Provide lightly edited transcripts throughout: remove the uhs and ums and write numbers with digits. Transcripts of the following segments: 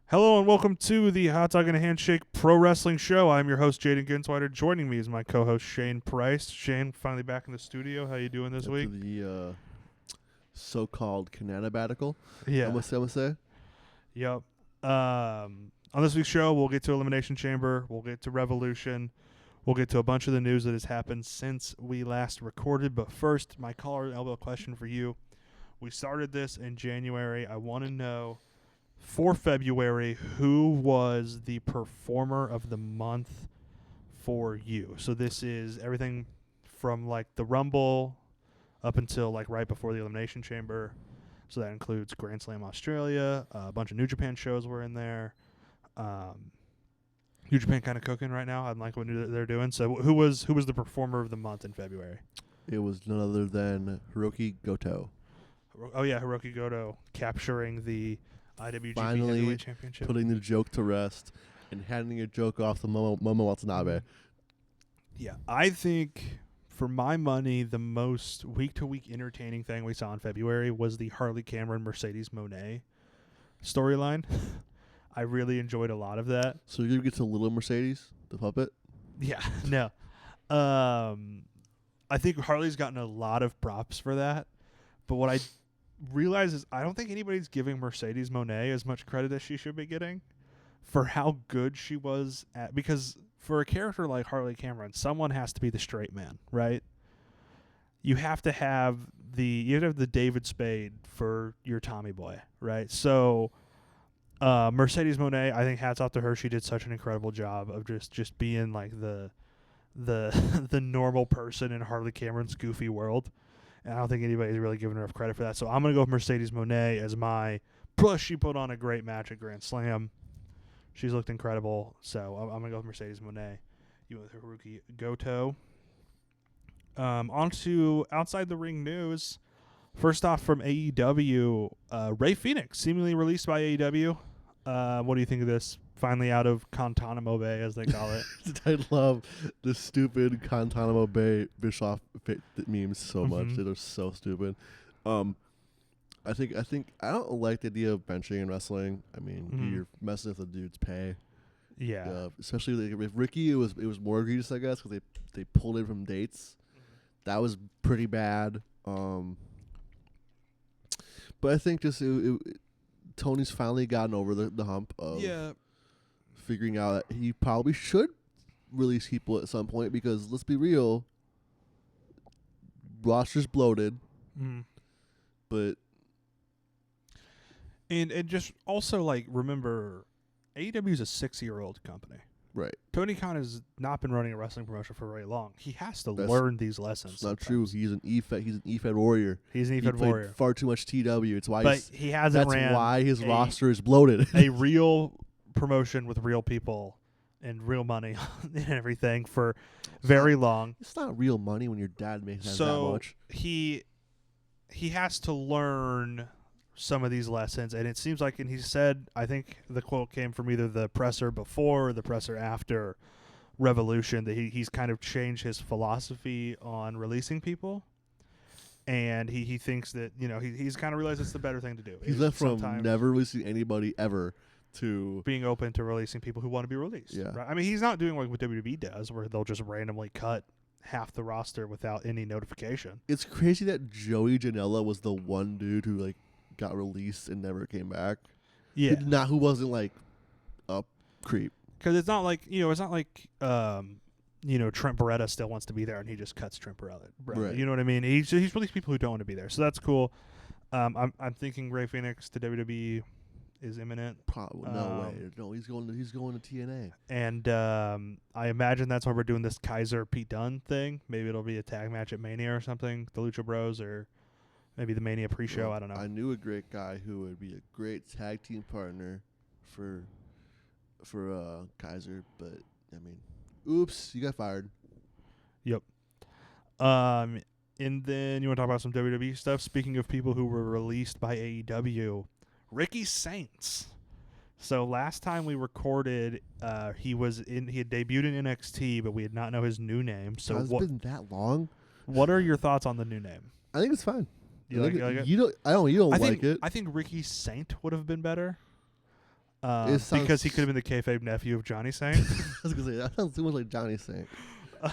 Hello and welcome to the Hot Dog and a Handshake Pro Wrestling Show. I'm your host, Jayden Ginswider. Joining me is my co-host, Shane Price. Shane, finally back in the studio. How you doing this week? After the so-called Cananabatical, Yeah. I'm gonna say. Yep. On this week's show, we'll get to Elimination Chamber. We'll get to Revolution. We'll get to a bunch of the news that has happened since we last recorded. But first, my collar and elbow question for you. We started this in January. I want to know, for February, who was the performer of the month for you? So this is everything from like the Rumble up until like right before the Elimination Chamber. So that includes Grand Slam Australia. A bunch of New Japan shows were in there. New Japan kind of cooking right now. I like what they're doing. So who was the performer of the month in February? It was none other than Hiroki Goto. Oh yeah, Hiroki Goto capturing the IWGP Finally Heavyweight Championship. putting the joke to rest and handing a joke off to Momo Watanabe. Yeah, I think for my money, the most week-to-week entertaining thing we saw in February was the Harley Cameron Mercedes Moné storyline. I really enjoyed a lot of that. So you get to Little Mercedes, the puppet? Yeah, no. I think Harley's gotten a lot of props for that, but what I realize is I don't think anybody's giving Mercedes Moné as much credit as she should be getting for how good she was at, because for a character like Harley Cameron, someone has to be the straight man, right? You have to have the David Spade for your Tommy Boy, right? So Mercedes Moné, I think hats off to her. She did such an incredible job of just being like the the normal person in Harley Cameron's goofy world. And I don't think anybody's really giving her enough credit for that. So I'm going to go with Mercedes Moné as my... Plus, she put on a great match at Grand Slam. She's looked incredible. So I'm going to go with Mercedes Moné. You went with Hiroki Goto. On to outside the ring news. First off, from AEW, Rey Fénix, seemingly released by AEW. What do you think of this? Finally out of Guantanamo Bay, as they call it. I love the stupid Guantanamo Bay Bischoff memes so much. They're so stupid. I think I don't like the idea of benching in wrestling. I mean, you're messing with the dude's pay. Yeah. Especially like with Ricky, it was more egregious, I guess, because they pulled it from dates. That was pretty bad. But I think just Tony's finally gotten over the hump of figuring out that he probably should release people at some point, because let's be real, roster's bloated. But and just also like remember, AEW is a 6-year-old company. right. Tony Khan has not been running a wrestling promotion for very long. He has to learn these lessons. It's not true. He's an E-Fed warrior. He's an He E-Fed played warrior. far too much TW. It's why But he hasn't ran why his roster is bloated. a real promotion with real people and real money and everything for very long. It's not real money when your dad makes that much. He has to learn some of these lessons, and it seems like, and he said, I think the quote came from either the presser before or the presser after Revolution, that he's kind of changed his philosophy on releasing people, and he thinks that, you know, he's kind of realized it's the better thing to do. He's left from never releasing anybody ever to being open to releasing people who want to be released. Yeah. Right? I mean, he's not doing like what WWE does, where they'll just randomly cut half the roster without any notification. It's crazy that Joey Janela was the one dude who like got released and never came back. Yeah. Who wasn't like a creep. Because it's not like, Trent Beretta still wants to be there and he just cuts Trent Beretta. Right. You know what I mean? He's released people who don't want to be there. So that's cool. I'm thinking Rey Fénix to WWE is imminent. Probably no way. No, he's going to TNA. And I imagine that's why we're doing this Kaiser Pete Dunne thing. Maybe it'll be a tag match at Mania or something. The Lucha Bros, or maybe the Mania pre-show. I don't know. I knew a great guy who would be a great tag team partner for Kaiser, but I mean, oops, you got fired. Yep. And then you want to talk about some WWE stuff? Speaking of people who were released by AEW, Ricky Saints. So last time we recorded, he had debuted in NXT, but we did not know his new name. So it's been that long. What are your thoughts on the new name? I think it's fine. You like it? You don't like it. I think Ricky Saint would have been better. because he could have been the kayfabe nephew of Johnny Saint. I was gonna say that sounds too much like Johnny Saint.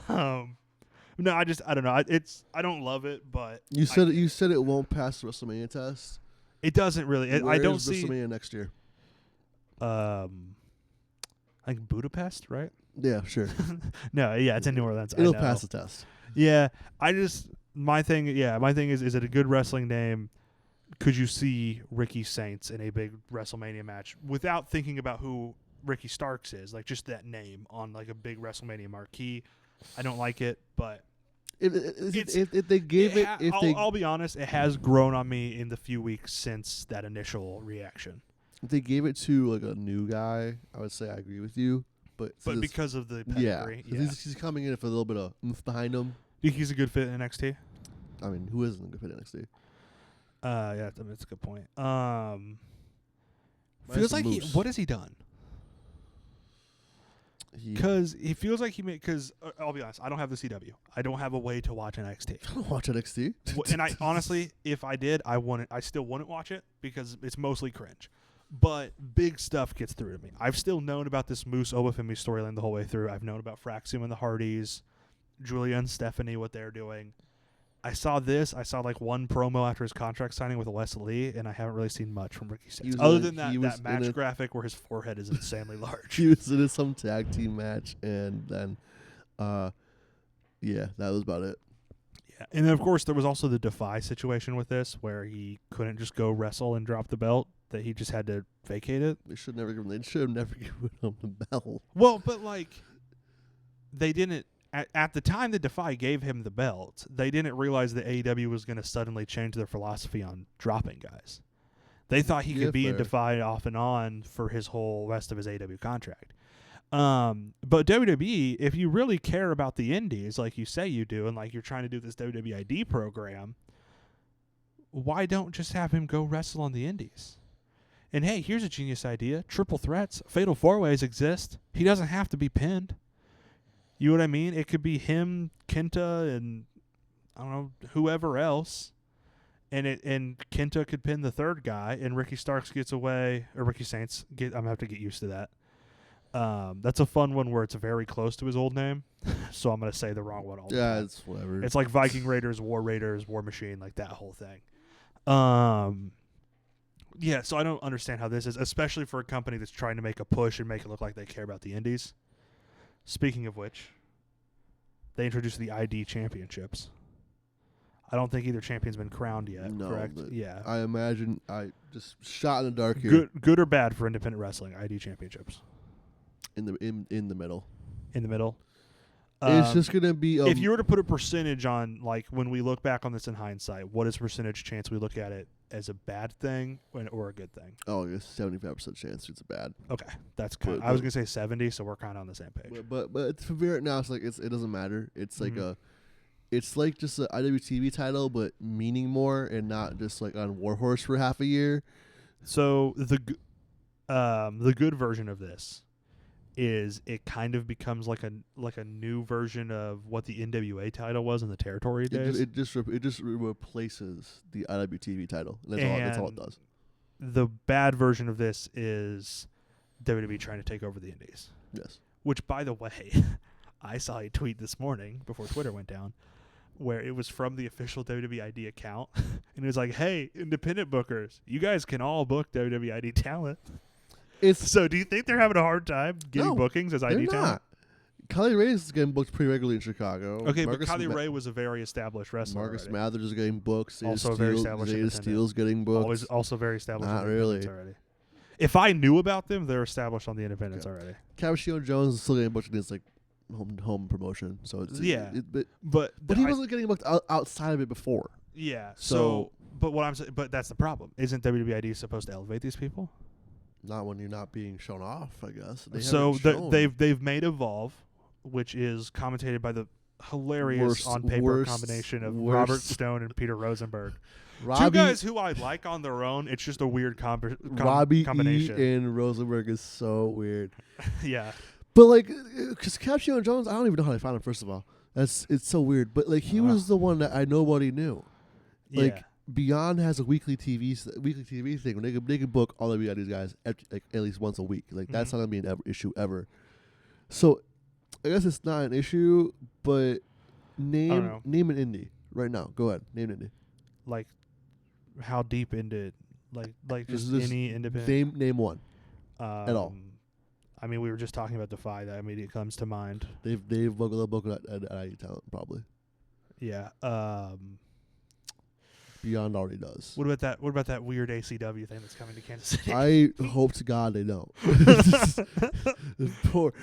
No, I don't know. I don't love it, but you said it won't pass the WrestleMania test. It doesn't really. I don't see WrestleMania next year. Like Budapest, right? Yeah, sure. No, yeah, it's in New Orleans. It'll pass the test. Yeah, my thing is it a good wrestling name? Could you see Ricky Saints in a big WrestleMania match without thinking about who Ricky Starks is? Like just that name on like a big WrestleMania marquee. I don't like it, but if they gave it, I'll be honest, it has grown on me in the few weeks since that initial reaction. If they gave it to like a new guy, I would say I agree with you. But because of the pedigree, he's coming in for a little bit of oomph behind him. Do you think he's a good fit in NXT? I mean, who isn't a good fit in NXT? Yeah, that's a good point. Feels like what has he done? Because he feels like he made. Because I'll be honest, I don't have the CW. I don't have a way to watch NXT. I don't watch NXT. And I honestly, if I did, I still wouldn't watch it because it's mostly cringe. But big stuff gets through to me. I've still known about this Moose Obafemi storyline the whole way through. I've known about Fraxium and the Hardys, Julia and Stephanie, what they're doing. I saw like one promo after his contract signing with Les Lee, and I haven't really seen much from Ricky Saints. Other than that match graphic where his forehead is insanely large. He was in some tag team match, and then, yeah, that was about it. Yeah, and then of course there was also the Defy situation with this, where he couldn't just go wrestle and drop the belt; that he just had to vacate it. They should have never given him the belt. Well, but like, they didn't. At the time that Defy gave him the belt, they didn't realize that AEW was going to suddenly change their philosophy on dropping guys. They thought he could be in Defy off and on for his whole rest of his AEW contract. But WWE, if you really care about the indies, like you say you do, and like you're trying to do this WWE ID program, why don't just have him go wrestle on the indies? And hey, here's a genius idea. Triple threats, fatal four-ways exist. He doesn't have to be pinned. You know what I mean? It could be him, Kenta, and I don't know, whoever else. And Kenta could pin the third guy, and Ricky Starks gets away, or Ricky Saints. I'm going to have to get used to that. That's a fun one where it's very close to his old name, so I'm going to say the wrong one all the time. Yeah, it's whatever. It's like Viking Raiders, War Machine, like that whole thing. Yeah, so I don't understand how this is, especially for a company that's trying to make a push and make it look like they care about the indies. Speaking of which, they introduced the ID championships. I don't think either champion's been crowned yet, correct? Yeah. I imagine just shot in the dark here. Good or bad for independent wrestling, ID championships? In the middle. In the middle? It's just going to be... if you were to put a percentage on, like, when we look back on this in hindsight, what is percentage chance we look at it as a bad thing or a good thing? Oh, it's 75% chance it's bad. Okay. That's kind of... I was going to say 70, so we're kind of on the same page. But for right now, it's like it doesn't matter. It's like it's like just an IWTV title, but meaning more and not just like on Warhorse for half a year. So the good version of this is it kind of becomes like a new version of what the NWA title was in the territory days. It just replaces the IWTV title. That's all it does. The bad version of this is WWE trying to take over the indies. Yes. Which, by the way, I saw a tweet this morning before Twitter went down where it was from the official WWE ID account. And it was like, hey, independent bookers, you guys can all book WWE ID talent. So do you think they're having a hard time getting bookings as ID talent? Kylie Ray is getting booked pretty regularly in Chicago. Okay, but Kylie Ray was a very established wrestler. Marcus Mathers is getting booked. Also very established. Zeta Steele's getting booked. Also very established. Not really. Already. If I knew about them, they're established on the independents already. Cabashio Jones is still getting booked in his like home promotion. So it's, but he wasn't getting booked outside of it before. Yeah. So but what I'm saying, but that's the problem. Isn't WWE ID supposed to elevate these people? Not when you're not being shown off, I guess. They've made Evolve, which is commentated by the hilarious on paper combination of Robert Stone and Peter Rosenberg. Two guys who I like on their own. It's just a weird Robbie combination. E. and Rosenberg is so weird. Yeah. But like, because Capshaw and Jones, I don't even know how they found him. First of all, it's so weird. But like, he was the one that nobody knew. Like, Beyond has a weekly TV thing where they can book all of these guys at least once a week. Like that's not gonna be an issue ever. So I guess it's not an issue, but name an indie right now. Go ahead, name an indie. Like how deep into like just any independent. Name one at all. I mean, we were just talking about Defy. That immediately comes to mind. They've booked at IE Talent probably. Yeah. Beyond already does. What about that weird ACW thing that's coming to Kansas City? I hope to God they don't. Poor.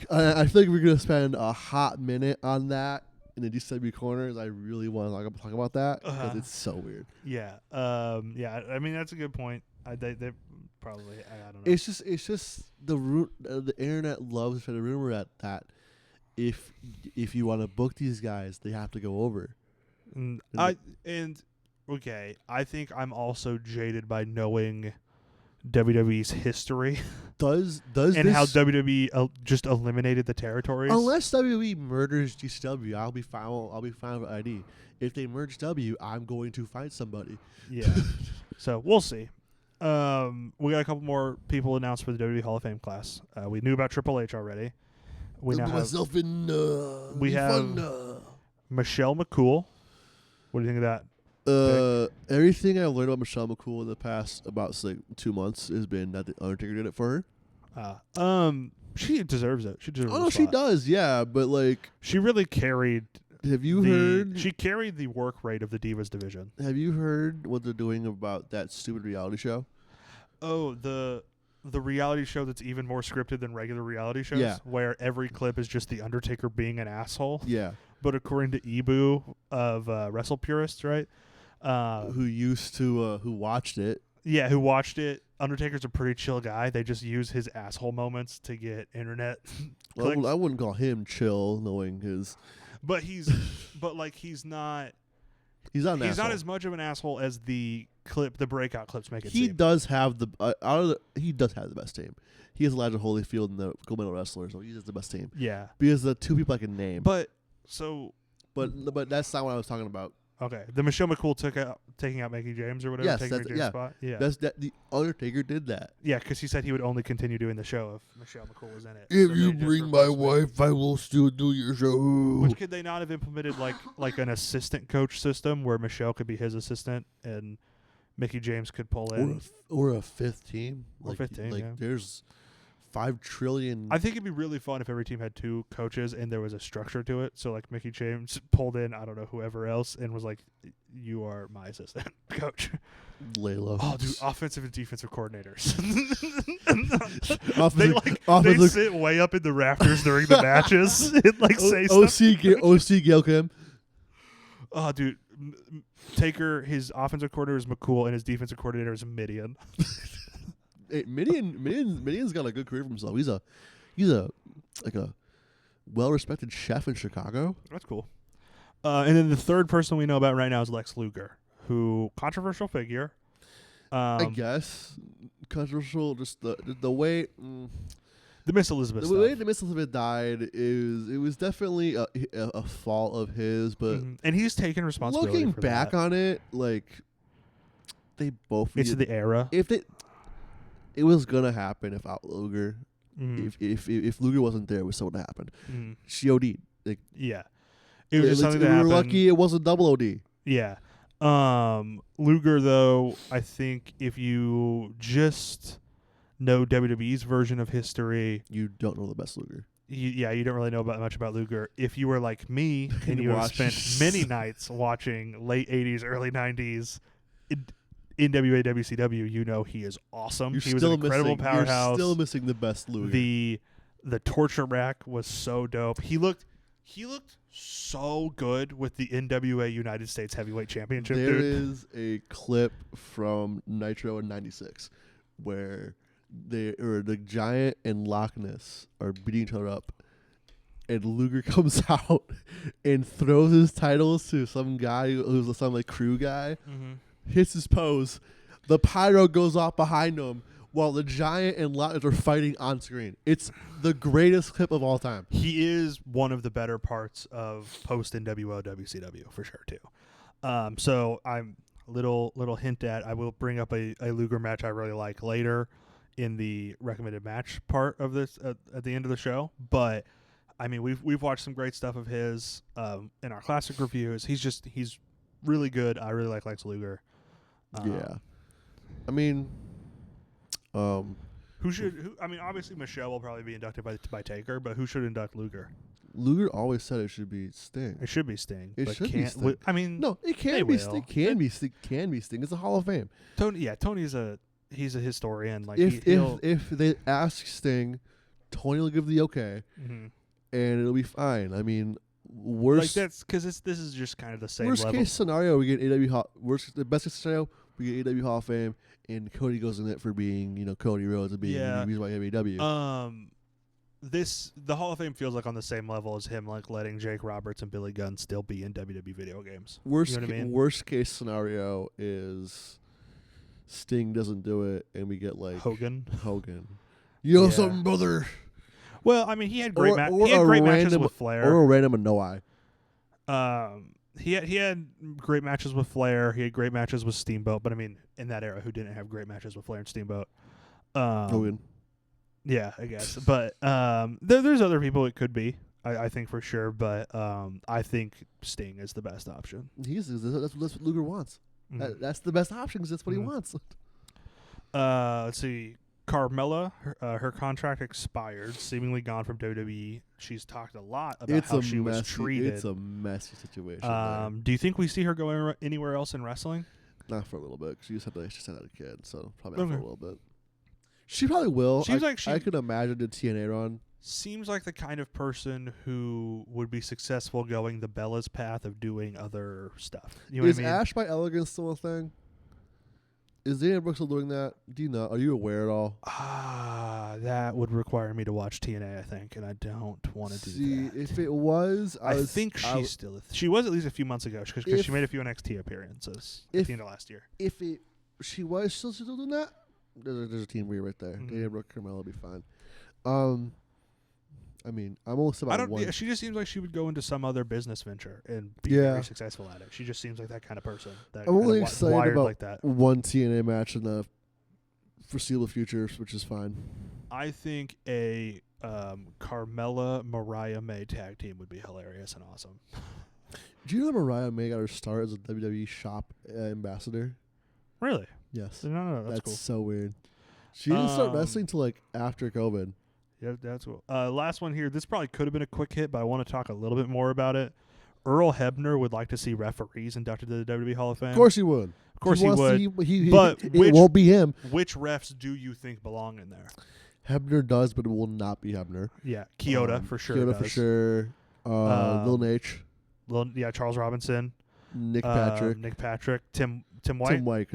I think we're gonna spend a hot minute on that in the DCW corners. I really want to talk about that because it's so weird. Yeah. Yeah. I mean, that's a good point. They probably. I don't know. It's just the internet loves to spread a rumor that if you want to book these guys, they have to go over. Okay, I think I'm also jaded by knowing WWE's history. Does and how WWE just eliminated the territories. Unless WWE murders GCW, I'll be fine. I'll be fine with ID. If they merge W, I'm going to find somebody. Yeah. So we'll see. We got a couple more people announced for the WWE Hall of Fame class. We knew about Triple H already. We have Michelle McCool. What do you think of that? Everything I've learned about Michelle McCool in the past about 2 months has been that the Undertaker did it for her. She deserves it. She deserves. Oh no, she does. Yeah, but she really carried. Have you heard? She carried the work rate of the Divas division. Have you heard what they're doing about that stupid reality show? Oh, the reality show that's even more scripted than regular reality shows. Yeah. Where every clip is just the Undertaker being an asshole. Yeah. But according to Ibu of Wrestle Purists, right? Who watched it. Yeah, who watched it. Undertaker's a pretty chill guy. They just use his asshole moments to get internet clicks. I wouldn't call him chill, knowing his... But he's not... He's not as much of an asshole as the breakout clips make it seem. He does have the best team. He has Elijah Holyfield and the Gold Medal wrestlers, so he has the best team. Yeah. Because the two people I can name. But that's not what I was talking about. Okay, the Michelle McCool taking out Mickey James or whatever, yes, taking James' spot. Yeah, the Undertaker did that. Yeah, because he said he would only continue doing the show if Michelle McCool was in it. If you bring my wife, I will still do your show. Which could they not have implemented like an assistant coach system where Michelle could be his assistant and Mickey James could pull in, or a fifth team, yeah. There's 5 trillion. I think it'd be really fun if every team had 2 coaches and there was a structure to it. So like Mickey James pulled in, I don't know, whoever else and was like, "You are my assistant coach." Layla. Oh, dude, offensive and defensive coordinators. They sit way up in the rafters during the matches and say stuff. OC Gail Kim. Oh, dude. Taker, his offensive coordinator is McCool and his defensive coordinator is Midian. Hey, Midian's got a good career for himself. He's a well-respected chef in Chicago. That's cool. And then the third person we know about right now is Lex Luger, who controversial figure. I guess controversial. Just the way the Miss Elizabeth. The way the Miss Elizabeth died was definitely a fault of his, but and he's taken responsibility. Looking for back that. on it, they both. It's the era. It was gonna happen without Luger. If Luger wasn't there, it was so gonna happen. She OD'd. Yeah, it was just something that happened. We were lucky it wasn't double OD. Yeah. Luger, though, I think if you just know WWE's version of history, you don't know the best Luger. You don't really know much about Luger. If you were like me and you have spent many nights watching late 80s, early 90s NWA WCW, you know he is awesome. He was an incredible powerhouse. You're still missing the best Luger. The torture rack was so dope. He looked so good with the NWA United States Heavyweight Championship. There is a clip from Nitro in '96 where the Giant and Loch Ness are beating each other up, and Luger comes out and throws his titles to some guy who's some crew guy. Hits his pose, the pyro goes off behind him while the Giant and Loch Ness are fighting on screen. It's the greatest clip of all time. He is one of the better parts of post NWO WCW for sure too. So I'm little hint at. I will bring up a Luger match I really like later in the recommended match part of this at the end of the show. But I mean, we've watched some great stuff of his in our classic reviews. He's really good. I really like Lex Luger. Yeah, I mean, I mean, obviously Michelle will probably be inducted by Taker, but who should induct Luger? Luger always said it should be Sting. It should be Sting. It should be Sting. I mean, no, it can be Sting. Can be Sting. It's a Hall of Fame. Tony's he's a historian. Like if they ask Sting, Tony will give the okay, and it'll be fine. I mean, worst like that's because this is just kind of the same. Worst level. case scenario, we get the best case scenario, we get AEW Hall of Fame, and Cody goes in it for being Cody Rhodes and being the reason why AEW. The Hall of Fame feels like on the same level as him, like letting Jake Roberts and Billy Gunn still be in WWE video games. Worst case scenario is Sting doesn't do it, and we get like Hogan. You know something, brother. Well, I mean, he had great matches with Flair, or a random Anoa'i. He had great matches with Flair. He had great matches with Steamboat. But I mean, in that era, who didn't have great matches with Flair and Steamboat? Hogan. Yeah, I guess. But there's other people it could be. I think for sure. But I think Sting is the best option. That's what Luger wants. That's the best option because that's what he wants. Let's see. Carmella, her contract expired, seemingly gone from WWE. She's talked a lot about how she was treated. It's a messy situation. Do you think we see her going anywhere else in wrestling? Not for a little bit. She just had a kid, so probably not for a little bit. She probably will. I could imagine the TNA run. Seems like the kind of person who would be successful going the Bella's path of doing other stuff. You know what I mean? Is Ash by Elegance still a thing? Is Dana Brooks still doing that? Do you know? Are you aware at all? That would require me to watch TNA, I think, and I don't want to do that. If it was, I think she's still. She was at least a few months ago because she made a few NXT appearances at the end of last year. She was still doing that, there's a team where you're right there. Dana Brooks, Carmella will be fine. I mean, I'm almost about one. She just seems like she would go into some other business venture and be very successful at it. She just seems like that kind of person. That I'm only excited about like that. One TNA match in the foreseeable future, which is fine. I think a Carmella Mariah May tag team would be hilarious and awesome. Do you know Mariah May got her start as a WWE shop ambassador? Really? Yes. No, that's cool. So weird. She didn't start wrestling till like after COVID. Yeah, that's cool. Last one here. This probably could have been a quick hit, but I want to talk a little bit more about it. Earl Hebner would like to see referees inducted to the WWE Hall of Fame. Of course he would. Of course he would. But it won't be him. Which refs do you think belong in there? Hebner does, but it will not be Hebner. Yeah, Kyoto for sure. Kyoto for sure. Lil H. Charles Robinson. Nick Patrick. Tim White. Tim White,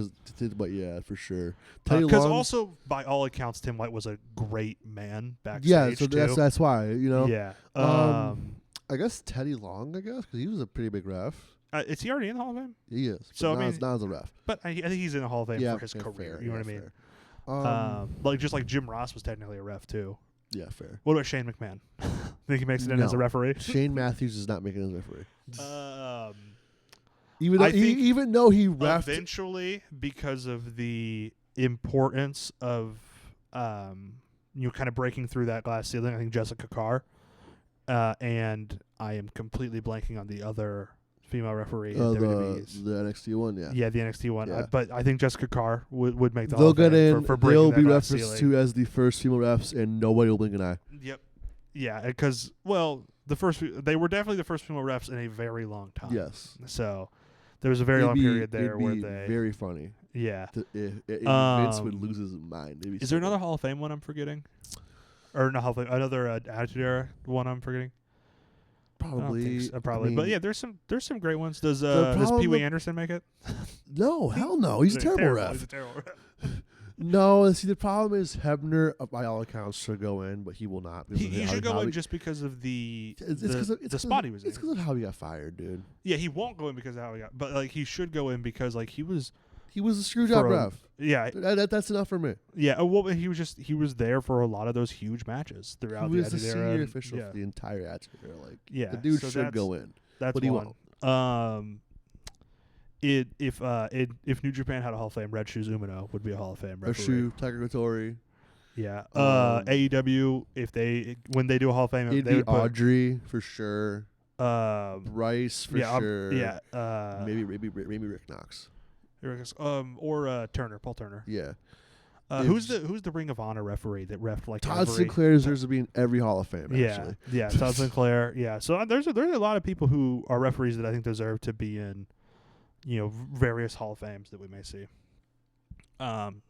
for sure. Because also, by all accounts, Tim White was a great man backstage. Yeah, so that's why, Yeah. I guess Teddy Long, because he was a pretty big ref. Is he already in the Hall of Fame? He is. So not as a ref. But I think he's in the Hall of Fame for his career. Fair, you know what I mean? Just like Jim Ross was technically a ref too. Yeah, fair. What about Shane McMahon? Think he makes it in as a referee? Shane Matthews is not making it as a referee. Even though he refed eventually, because of the importance of kind of breaking through that glass ceiling, I think Jessica Carr, and I am completely blanking on the other female referee in WWE's. The NXT one, yeah, the NXT one. Yeah. But I think Jessica Carr would make the Hall of Fame. They'll get in. For they'll be referenced to as the first female refs, and nobody will blink an eye. Yep. Yeah, because they were definitely the first female refs in a very long time. Yes. So there was a very long period there where they very funny. Yeah. Vince would lose his mind. Is there another Hall of Fame one I'm forgetting? Or not Hall of Fame, another Attitude Era one I'm forgetting? Probably. Probably. But yeah, there's some great ones. Does Pee Wee Anderson make it? No, hell no. He's a terrible ref. He's a terrible ref. No, see, the problem is Hebner, by all accounts, should go in, but he will not. He should go in just because of the spot he was in. It's because of how he got fired, dude. Yeah, he won't go in because of how he got. But like, he should go in because like he was a screwjob ref. Yeah, that's enough for me. Yeah, well, he was there for a lot of those huge matches throughout the Attitude Era. He was the senior official for the entire Attitude Era. Like, yeah, the dude should go in. That's but he won't. if New Japan had a Hall of Fame, Red Shoes Umino would be a Hall of Fame referee. Shu, Tiger Katori. Yeah. AEW, when they do a Hall of Fame, It'd they be would put, Audrey for sure. uh, Bryce for yeah, sure. yeah. Maybe Rick Knox. Or Turner, Paul Turner. Yeah. Who's the Ring of Honor referee that refed like Todd every, Sinclair deserves to be in every Hall of Fame. Actually. Yeah, Todd Sinclair. Yeah, so there's a lot of people who are referees that I think deserve to be in, various Hall of Fames that we may see.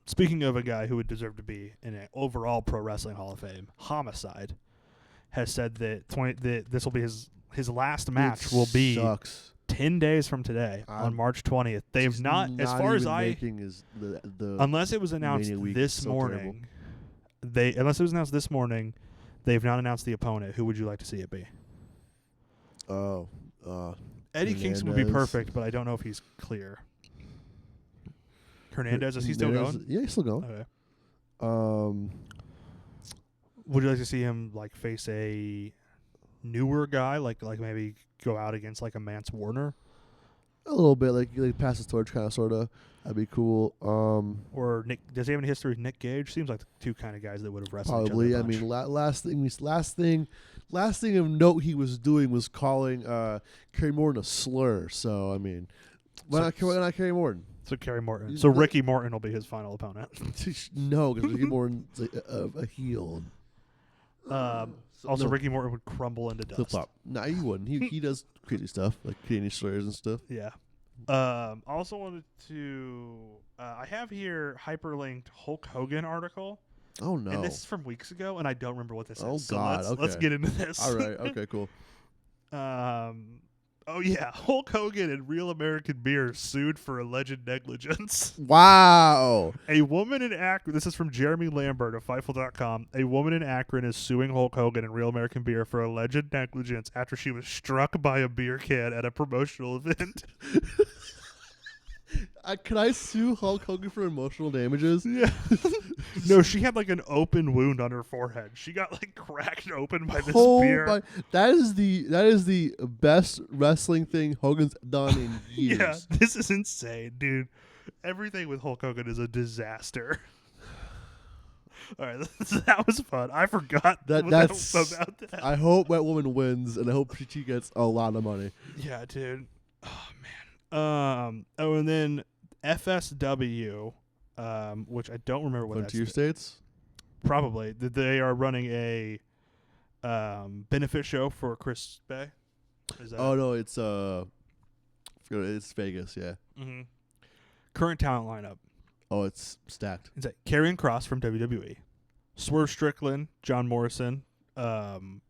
Speaking of a guy who would deserve to be in an overall pro wrestling Hall of Fame, Homicide has said that this will be his last match will be 10 days from today on March 20th. They've not as far as unless it was announced this morning. Unless it was announced this morning, they've not announced the opponent. Who would you like to see it be? Eddie Kingston would be perfect, but I don't know if he's clear. Hernandez, is he still going? Yeah, he's still going. Okay. Would you like to see him face a newer guy, like maybe go out against a Mance Warner? A little bit, like pass the torch, kind of, sort of. That'd be cool. Or Nick? Does he have any history with Nick Gage? Seems like the two kind of guys that would have wrestled probably. each other. I mean, last thing of note he was doing was calling Kerry Morton a slur. So I mean, why not Kerry Morton? So Kerry Morton. So Ricky Morton will be his final opponent. No, because Ricky Morton's a heel. Ricky Morton would crumble into dust. Flip-flop. Nah, he wouldn't. He does crazy stuff, like Canadian slurs and stuff. Yeah. Also wanted to... I have here hyperlinked Hulk Hogan article. Oh, no. And this is from weeks ago, and I don't remember what this is. So God. Let's get into this. All right. Okay, cool. Oh, yeah. Hulk Hogan and Real American Beer sued for alleged negligence. Wow. A woman in Akron, this is from Jeremy Lambert of Fightful.com. A woman in Akron is suing Hulk Hogan and Real American Beer for alleged negligence after she was struck by a beer can at a promotional event. Can I sue Hulk Hogan for emotional damages? Yeah. No, she had an open wound on her forehead. She got cracked open by this beer. That is the best wrestling thing Hogan's done in years. Yeah, this is insane, dude. Everything with Hulk Hogan is a disaster. All right, that was fun. I forgot that's about that. I hope that woman wins, and I hope she gets a lot of money. Yeah, dude. Oh man. And then FSW, which I don't remember what that's. Frontier States? Probably. They are running a benefit show for Chris Bay. No, it's Vegas, yeah. Mm-hmm. Current talent lineup. Oh, it's stacked. It's Karrion Kross from WWE, Swerve Strickland, John Morrison, AEW,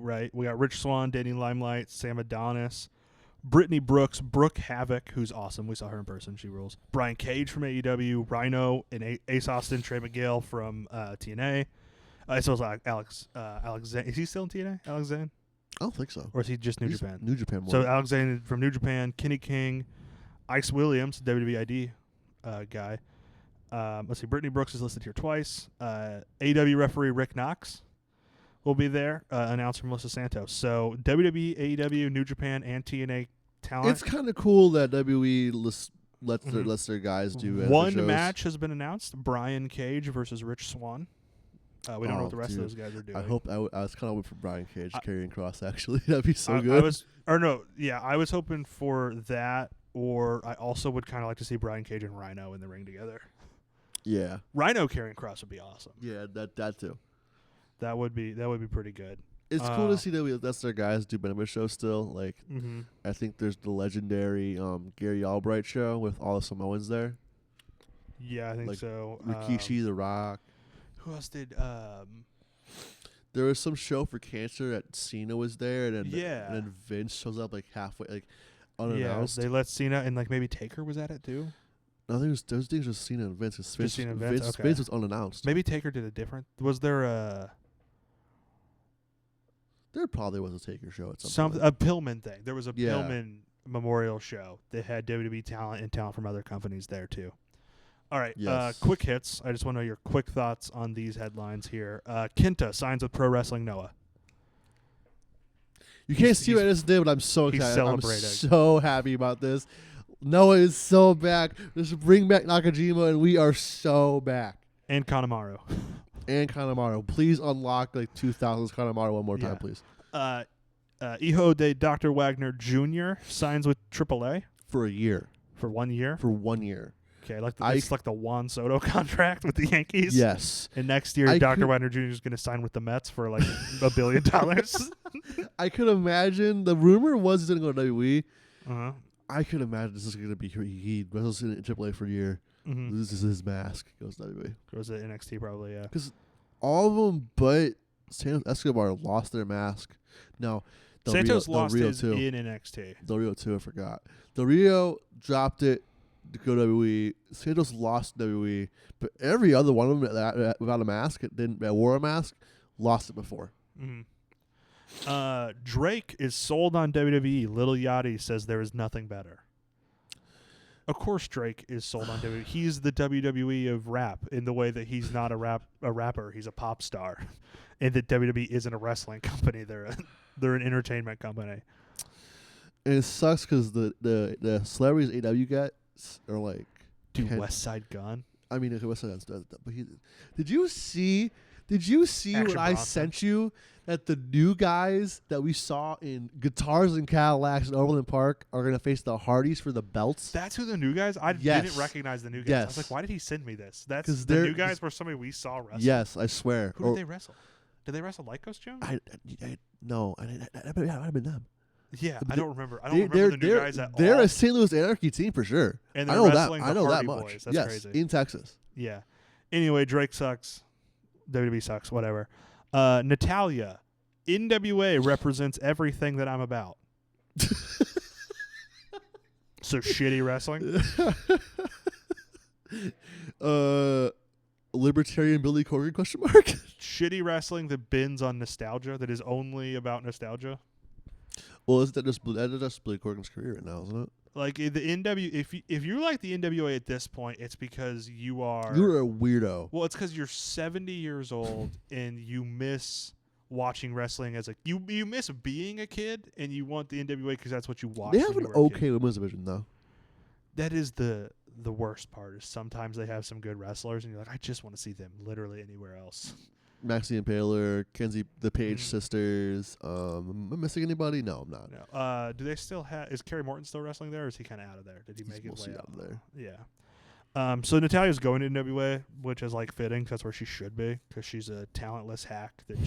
right? We got Rich Swann, Danny Limelight, Sam Adonis, Brittany Brooks, Brooke Havoc, who's awesome. We saw her in person. She rules. Brian Cage from AEW, Rhino and Ace Austin, Trey Miguel from TNA. As well as Alex Zane. Is he still in TNA, Alex Zane? I don't think so. Or is he just New Japan? New Japan more. So Alex Zane from New Japan, Kenny King, Ice Williams, WWID guy. Let's see, Brittany Brooks is listed here twice. AEW referee Rick Knox will be there. Announcer Melissa Santos. So WWE, AEW, New Japan, and TNA talent. It's kind of cool that WWE lets their guys do one match has been announced: Brian Cage versus Rich Swann. We don't know what the rest of those guys are doing. I hope I was kind of hoping for Brian Cage carrying Cross. Actually, that'd be so good. I was hoping for that, or I also would kind of like to see Brian Cage and Rhino in the ring together. Yeah, Rhino carrying Cross would be awesome. Yeah, that too. That would be pretty good. It's cool to see that that's their guys do benefit shows still. I think there's the legendary Gary Albright show with all the Samoans there. Yeah, I think so. Rikishi, The Rock. Who else did? There was some show for cancer that Cena was there, and then and then Vince shows up halfway, unannounced. Yeah, they let Cena and maybe Taker was at it too. No, I think those things was Cena and Vince. Vince was unannounced. Maybe Taker did a different. Was there a? There probably was a Taker show at some point. A Pillman thing. There was a Pillman memorial show that had WWE talent and talent from other companies there too. All right, yes. Quick hits. I just want to know your quick thoughts on these headlines here. Kenta signs with Pro Wrestling Noah. You can't see what I just did, but I'm so he's excited. I'm celebrating. so happy about this. Noah is so back. Just bring back Nakajima, and we are so back. And Kanemaru. And Kanemaru. Please unlock like 2000s Kanemaru one more time, please. Iho de Dr. Wagner Jr. signs with AAA. For a year. For 1 year? For 1 year. Okay, it's like the Juan Soto contract with the Yankees. Yes. And next year, Dr. Wagner Jr. is going to sign with the Mets for like $1 billion. I could imagine. The rumor was he's going to go to WWE. Uh-huh. I could imagine this is going to be he wrestles in AAA for a year. Mm-hmm. This is his mask. Goes to WWE. Goes to NXT probably, yeah. Because all of them but Santos Escobar lost their mask. No. Santos lost his too. in NXT. Del Rio too, I forgot. Del Rio dropped it to go to WWE. Santos lost WWE, but every other one of them that without a mask, that wore a mask, lost it before. Mm-hmm. Drake is sold on WWE. Lil Yachty says there is nothing better. Of course, Drake is sold on WWE. He's the WWE of rap in the way that he's not a rapper. He's a pop star, and that WWE isn't a wrestling company. They're an entertainment company. And it sucks because the celebrities AEW gets are like West Side Gun. I mean, West Side Gun's does that, but did you see Action what I Bronson. sent you? That the new guys that we saw in Guitars and Cadillacs in Overland Park are going to face the Hardys for the belts. That's who the new guys? I didn't recognize the new guys. Yes. I was like, why did he send me this? That's 'Cause the new guys were somebody we saw wrestle. Yes, I swear. Who did they wrestle? Did they wrestle Lycos Jones? No, that might have been them. Yeah, But I don't remember. I don't remember the new guys at all. They're a St. Louis Anarchy team for sure. And I they're know that. wrestling I the know Hardy that much. Boys. That's yes, crazy. in Texas. Yeah. Anyway, Drake sucks. WWE sucks. Whatever. Natalia. NWA represents everything that I'm about. So shitty wrestling. Libertarian Billy Corgan ? Shitty wrestling that bends on nostalgia. That is only about nostalgia. Well, isn't that just Billy Corgan's career right now, isn't it? Like the if you like the NWA at this point, it's because you're a weirdo. Well, it's because you're 70 years old and you miss watching wrestling as you miss being a kid and you want the NWA because that's what you watch. They have an okay women's division though. That is the worst part. Is sometimes they have some good wrestlers and you're like, I just want to see them literally anywhere else. Maxie and Paler, Kenzie, the Page sisters. Am I missing anybody? No, I'm not. No. Do they still have? Is Kerry Morton still wrestling there, or is he kind of out of there? Did he make his way out of there? Yeah. So Natalia's going to NWA, which is like fitting. 'Cause that's where she should be, because she's a talentless hack that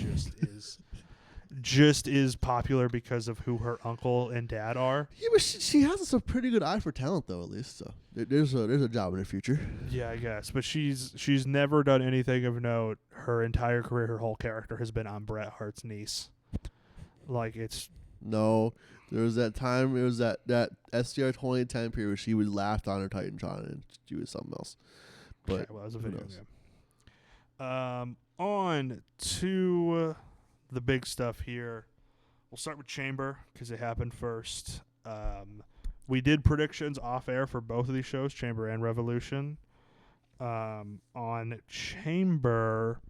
just is popular because of who her uncle and dad are. Yeah, but she has a pretty good eye for talent, though. At least, so there's a job in her future. Yeah, I guess. But she's never done anything of note. Her entire career, her whole character has been on Bret Hart's niece. Like it's no. There was that time. It was that SDR 2010 period where she would laugh on her Titantron and she was something else. But okay, well, it was a video game. On to the big stuff here. We'll start with Chamber because it happened first. We did predictions off air for both of these shows, Chamber and Revolution. On Chamber,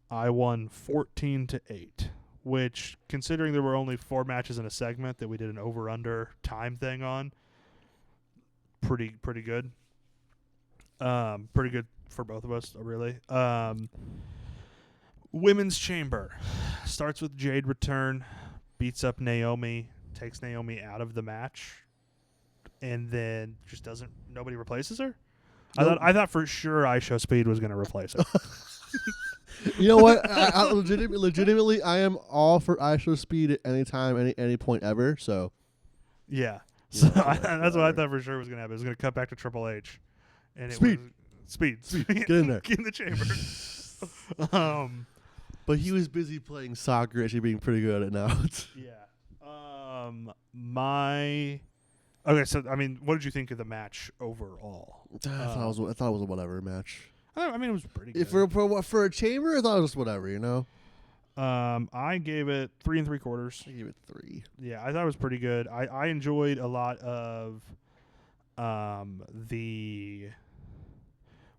I won 14-8, which, considering there were only 4 matches in a segment that we did an over/under time thing on, pretty good. Pretty good for both of us, really. Women's Chamber starts with Jade return, beats up Naomi, takes Naomi out of the match, and then just nobody replaces her. Nope. I thought for sure ISHO Speed was going to replace her. You know what? I legitimately, I am all for ISHO Speed at any time, any point ever. So, yeah. So that's what I thought for sure was going to happen. It was going to cut back to Triple H, and Speed. Get in there. Get in the chamber. But he was busy playing soccer, actually being pretty good at it now. Yeah. Okay, so I mean, what did you think of the match overall? I thought it was a whatever match. I mean, it was pretty good. For a chamber, I thought it was whatever, you know. I gave it 3 3/4. I gave it 3. Yeah, I thought it was pretty good. I enjoyed a lot of the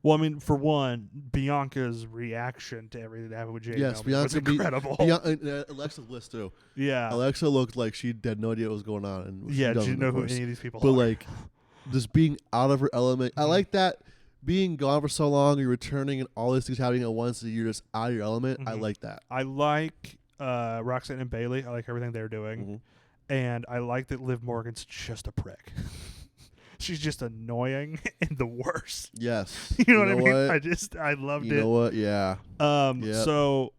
Well, I mean, for one, Bianca's reaction to everything that happened with Jayden Yes, was incredible. Alexa Bliss too. Yeah. Alexa looked like she had no idea what was going on, and Yeah, she did you doesn't, know of who course. any of these people But are? like, just being out of her element. I like that. Being gone for so long, you're returning, and all these things happening at once, and you're just out of your element. I like that. I like Roxanne and Bailey. I like everything they're doing. And I like that Liv Morgan's just a prick. She's just annoying and the worst. Yes. You know what I mean? I loved it. You know what? Yeah. Yep. So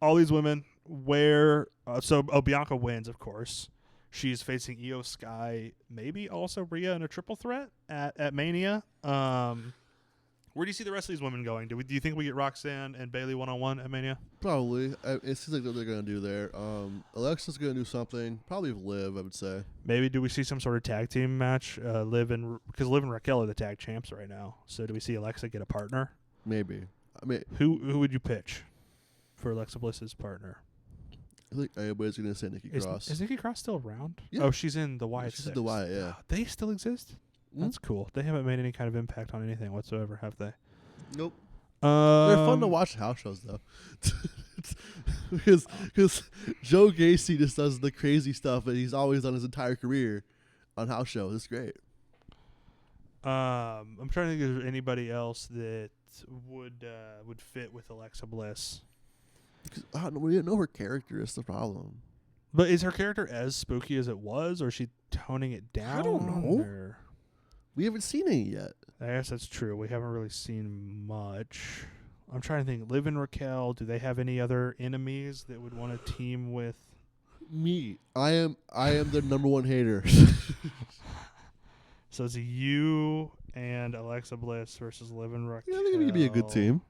all these women Bianca wins, of course. She's facing Io Sky, maybe also Rhea in a triple threat at Mania. Where do you see the rest of these women going? Do you think we get Roxanne and Bailey 1-on-1 at Mania? Probably. It seems like what they're going to do there. Alexa's going to do something. Probably Liv, I would say. Maybe do we see some sort of tag team match? Because Liv and Raquel are the tag champs right now. So do we see Alexa get a partner? Maybe. I mean, who would you pitch for Alexa Bliss's partner? I think everybody's going to say Nikki Cross. Is Nikki Cross still around? Yeah. Oh, she's in the Wyatt. She's in the Wyatt, yeah. They still exist? That's cool. They haven't made any kind of impact on anything whatsoever, have they? Nope. They're fun to watch house shows, though. Because Joe Gacy just does the crazy stuff that he's always done his entire career on house shows. It's great. I'm trying to think of anybody else that would fit with Alexa Bliss. Because we didn't know her character is the problem. But is her character as spooky as it was, or is she toning it down? I don't know. We haven't seen any yet. I guess that's true. We haven't really seen much. I'm trying to think. Liv and Raquel, do they have any other enemies that would want to team with? Me. I am their number one hater. So it's you and Alexa Bliss versus Liv and Raquel. Yeah, I think it could be a good team.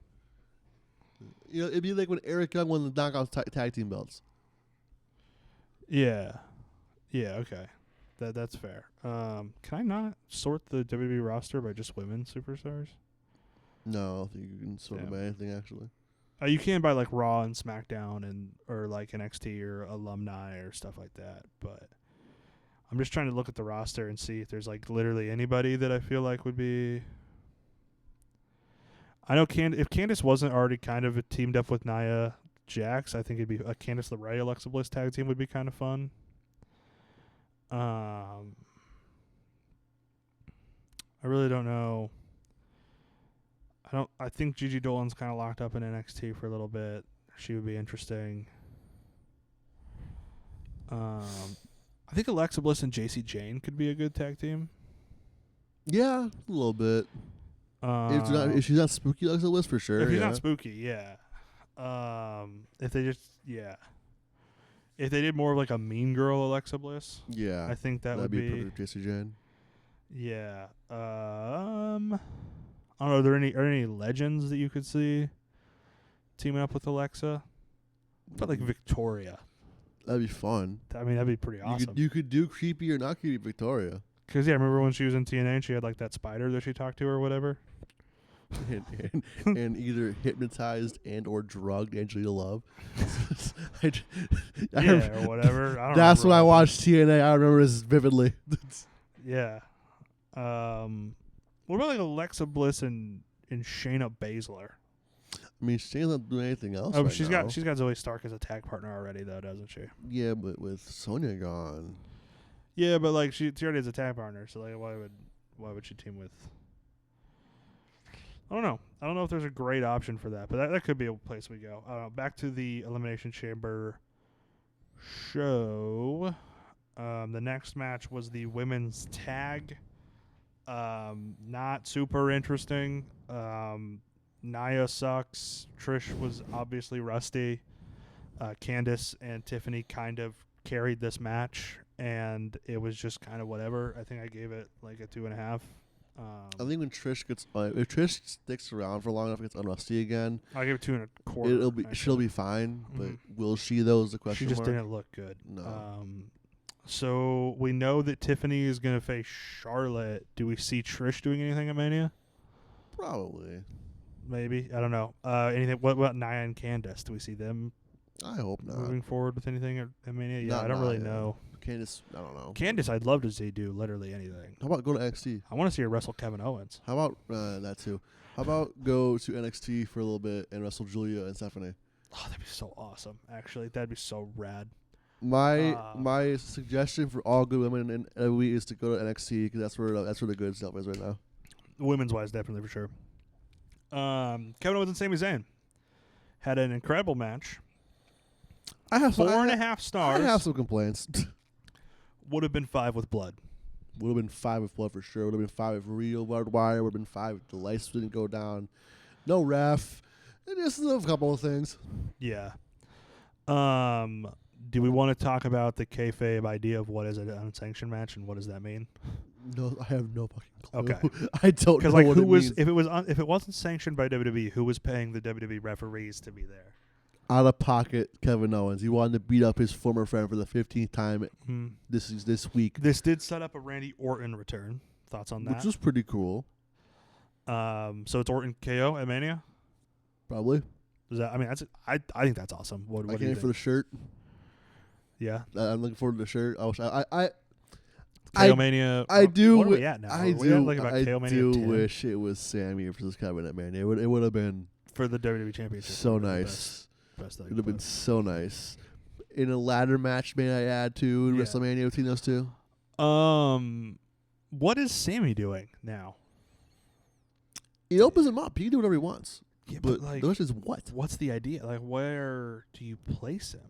You know, it'd be like when Eric Young won the Knockouts tag team belts. Yeah. Yeah, okay. That's fair. Can I not sort the WWE roster by just women superstars? No, I don't think you can sort them by anything, actually. You can by like Raw and SmackDown or like NXT or alumni or stuff like that. But I'm just trying to look at the roster and see if there's like literally anybody that I feel like would be. I know if Candice wasn't already kind of teamed up with Nia Jax, I think it'd be a Candice LeRae Alexa Bliss tag team would be kind of fun. I really don't know. I think Gigi Dolan's kind of locked up in NXT for a little bit. She would be interesting. I think Alexa Bliss and JC Jane could be a good tag team. Yeah, a little bit. If she's not spooky, Alexa Bliss for sure. If she's not spooky, yeah. If they did more of like a mean girl Alexa Bliss, yeah, I think that'd be perfect. JC Jane. Yeah. I don't know. Are there any legends that you could see teaming up with Alexa? But like Victoria. That'd be fun. I mean, that'd be pretty awesome. You could do creepy or not creepy Victoria. Because, yeah, remember when she was in TNA and she had like that spider that she talked to or whatever? and either hypnotized and or drugged Angelina Love. Or whatever. I don't that's when I watched TNA. I remember this vividly. Yeah. What about like Alexa Bliss and Shayna Baszler? I mean, she's not doing anything else. Oh, right she's now. got Zoe Stark as a tag partner already, though, doesn't she? Yeah, but with Sonya gone. Yeah, but like she already has a tag partner, so like why would she team with? I don't know. I don't know if there's a great option for that, but that could be a place we go. Back to the Elimination Chamber show. The next match was the women's tag. Not super interesting. Nia sucks. Trish was obviously rusty. Candice and Tiffany kind of carried this match, and it was just kind of whatever. I think I gave it like a 2.5. I think when Trish gets, if Trish sticks around for long enough, gets unrusty again, I give it 2.25. She'll be fine, but will she though? Is the question. She just mark. didn't look good. No. So we know that Tiffany is going to face Charlotte. Do we see Trish doing anything at Mania? Probably. Maybe. I don't know. Anything? What about Nia and Candice? Do we see them? I hope not. Moving forward with anything at Mania? Yeah, Not I don't really Nia. know. Candice, I don't know. Candice, I'd love to see do literally anything. How about go to NXT? I want to see her wrestle Kevin Owens. How about that too? How about go to NXT for a little bit and wrestle Julia and Stephanie? Oh, that'd be so awesome. Actually, that'd be so rad. My suggestion for all good women in WWE is to go to NXT because that's where the good stuff is right now. Women's wise, definitely for sure. Kevin Owens and Sami Zayn had an incredible match. I have 4.5 stars. I have some complaints. Would have been 5 with blood. Would have been 5 with blood for sure. Would have been 5 with real barbed wire. Would have been 5 if the lights didn't go down. No ref. And just a couple of things. Yeah. Do we want to talk about the kayfabe idea of what is an unsanctioned match and what does that mean? No, I have no fucking clue. Okay. I don't know like what who it was means. if it wasn't sanctioned by WWE, who was paying the WWE referees to be there? Out of pocket, Kevin Owens. He wanted to beat up his former friend for the 15th time this week. This did set up a Randy Orton return. Thoughts on that? Which was pretty cool. So it's Orton KO at Mania? Probably. Is that? I mean, I think that's awesome. What I do you can't think? for the shirt. Yeah. I'm looking forward to the shirt. KO Mania. I do. What are we at now? I we do. like about I KO Mania do 10 wish it was Sammy versus Kevin at Mania. It would have been for the WWE Championship. so nice. Best It would have been so nice. In a ladder match, may I add to WrestleMania between those two? What is Sammy doing now? He opens him up. He can do whatever he wants. Yeah, but like, the question is what? What's the idea? Like, where do you place him?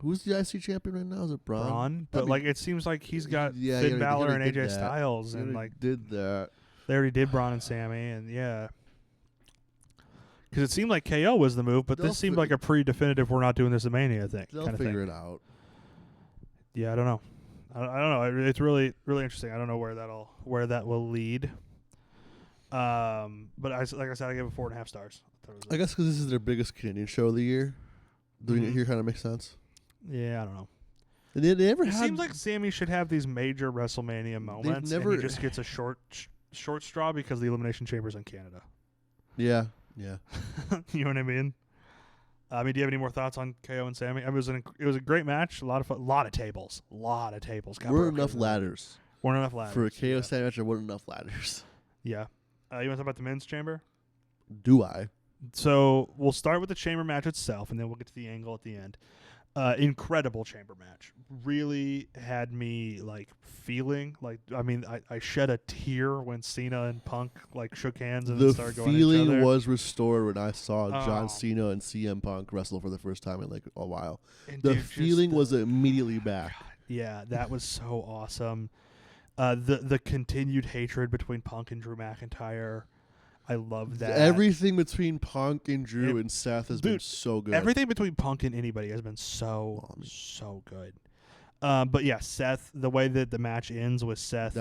Who's the IC champion right now? Is it Braun? But like, it seems like he's got Finn Balor and AJ Styles, and like did that. They already did Braun and Sammy, and yeah. Because it seemed like KO was the move, but this seemed like a pretty definitive. We're not doing this at Mania thing. They'll kind of figure thing. it out. Yeah, I don't know. I don't know. It's really, really interesting. I don't know where that will lead. But like I said, I gave it 4.5 stars. I guess because this is their biggest Canadian show of the year, doing it here kind of makes sense. Yeah, I don't know. And they never it seems like Sammy should have these major WrestleMania moments, and he just gets a short straw because the Elimination Chamber's in Canada. Yeah, yeah. You know what I mean? Do you have any more thoughts on KO and Sammy? I mean, it was a great match. A lot of fun. A lot of tables. Weren't enough ladders. Weren't enough ladders. For a KO Sammy match, there weren't enough ladders. Yeah. You want to talk about the men's chamber? Do I? So we'll start with the chamber match itself, and then we'll get to the angle at the end. Incredible chamber match. Really had me like feeling like I shed a tear when Cena and Punk like shook hands and then started going at each other. The feeling was restored when I saw John Cena and CM Punk wrestle for the first time in like a while. And the feeling was immediately back. God, yeah, that was so awesome. The continued hatred between Punk and Drew McIntyre. I love that. Everything between Punk and Drew and Seth has been so good. Everything between Punk and anybody has been so good. But yeah, Seth, the way that the match ends with Seth.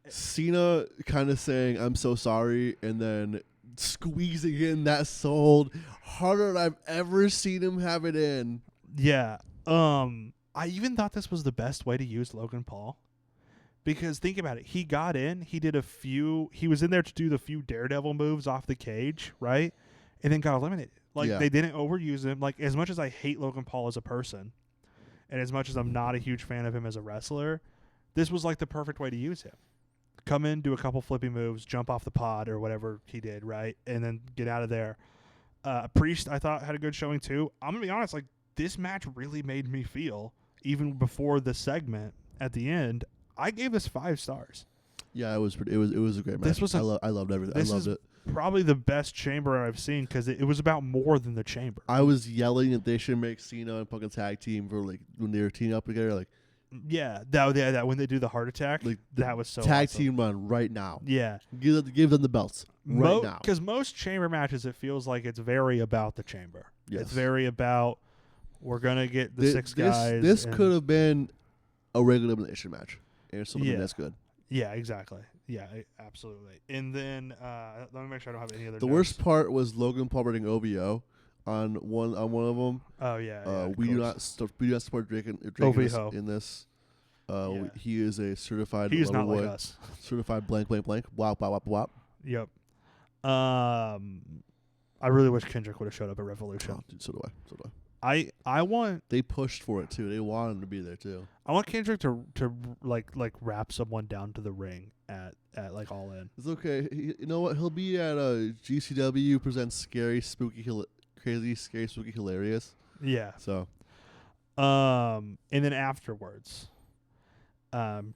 Cena kind of saying, "I'm so sorry," and then squeezing in that sold harder than I've ever seen him have it in. Yeah. I even thought this was the best way to use Logan Paul. Because think about it. He got in. He was in there to do the few Daredevil moves off the cage, right? And then got eliminated. They didn't overuse him. Like, as much as I hate Logan Paul as a person, and as much as I'm not a huge fan of him as a wrestler, this was like the perfect way to use him. Come in, do a couple flippy moves, jump off the pod or whatever he did, right? And then get out of there. Priest, I thought, had a good showing too. I'm going to be honest, like, this match really made me feel, even before the segment at the end, I gave this 5 stars. Yeah, it was a great match. I loved everything. I loved it. Probably the best chamber I've seen because it was about more than the chamber. I was yelling that they should make Cena and Punk a tag team for like when they were teaming up together. Like, yeah, that when they do the heart attack, like that was so tag awesome. team run right now. Yeah, give them the belts right now. Because most chamber matches, it feels like it's very about the chamber. Yes. It's very about we're gonna get the 6 guys. This could have been a regular elimination match. And something that's good. Yeah, exactly. Yeah, absolutely. And then let me make sure I don't have any other. The worst part was Logan Paul running OVO on one of them. Oh yeah. We do not support Drake in this. He is a certified. He is not like us. Certified blank. Wop. Yep. I really wish Kendrick would have showed up at Revolution. Oh, dude, so do I. I want. They pushed for it too. They wanted him to be there too. I want Kendrick to like wrap someone down to the ring at like All In. It's okay. You know what? He'll be at GCW presents Scary, Spooky, Crazy, Scary, Spooky, Hilarious. Yeah. So. And then afterwards,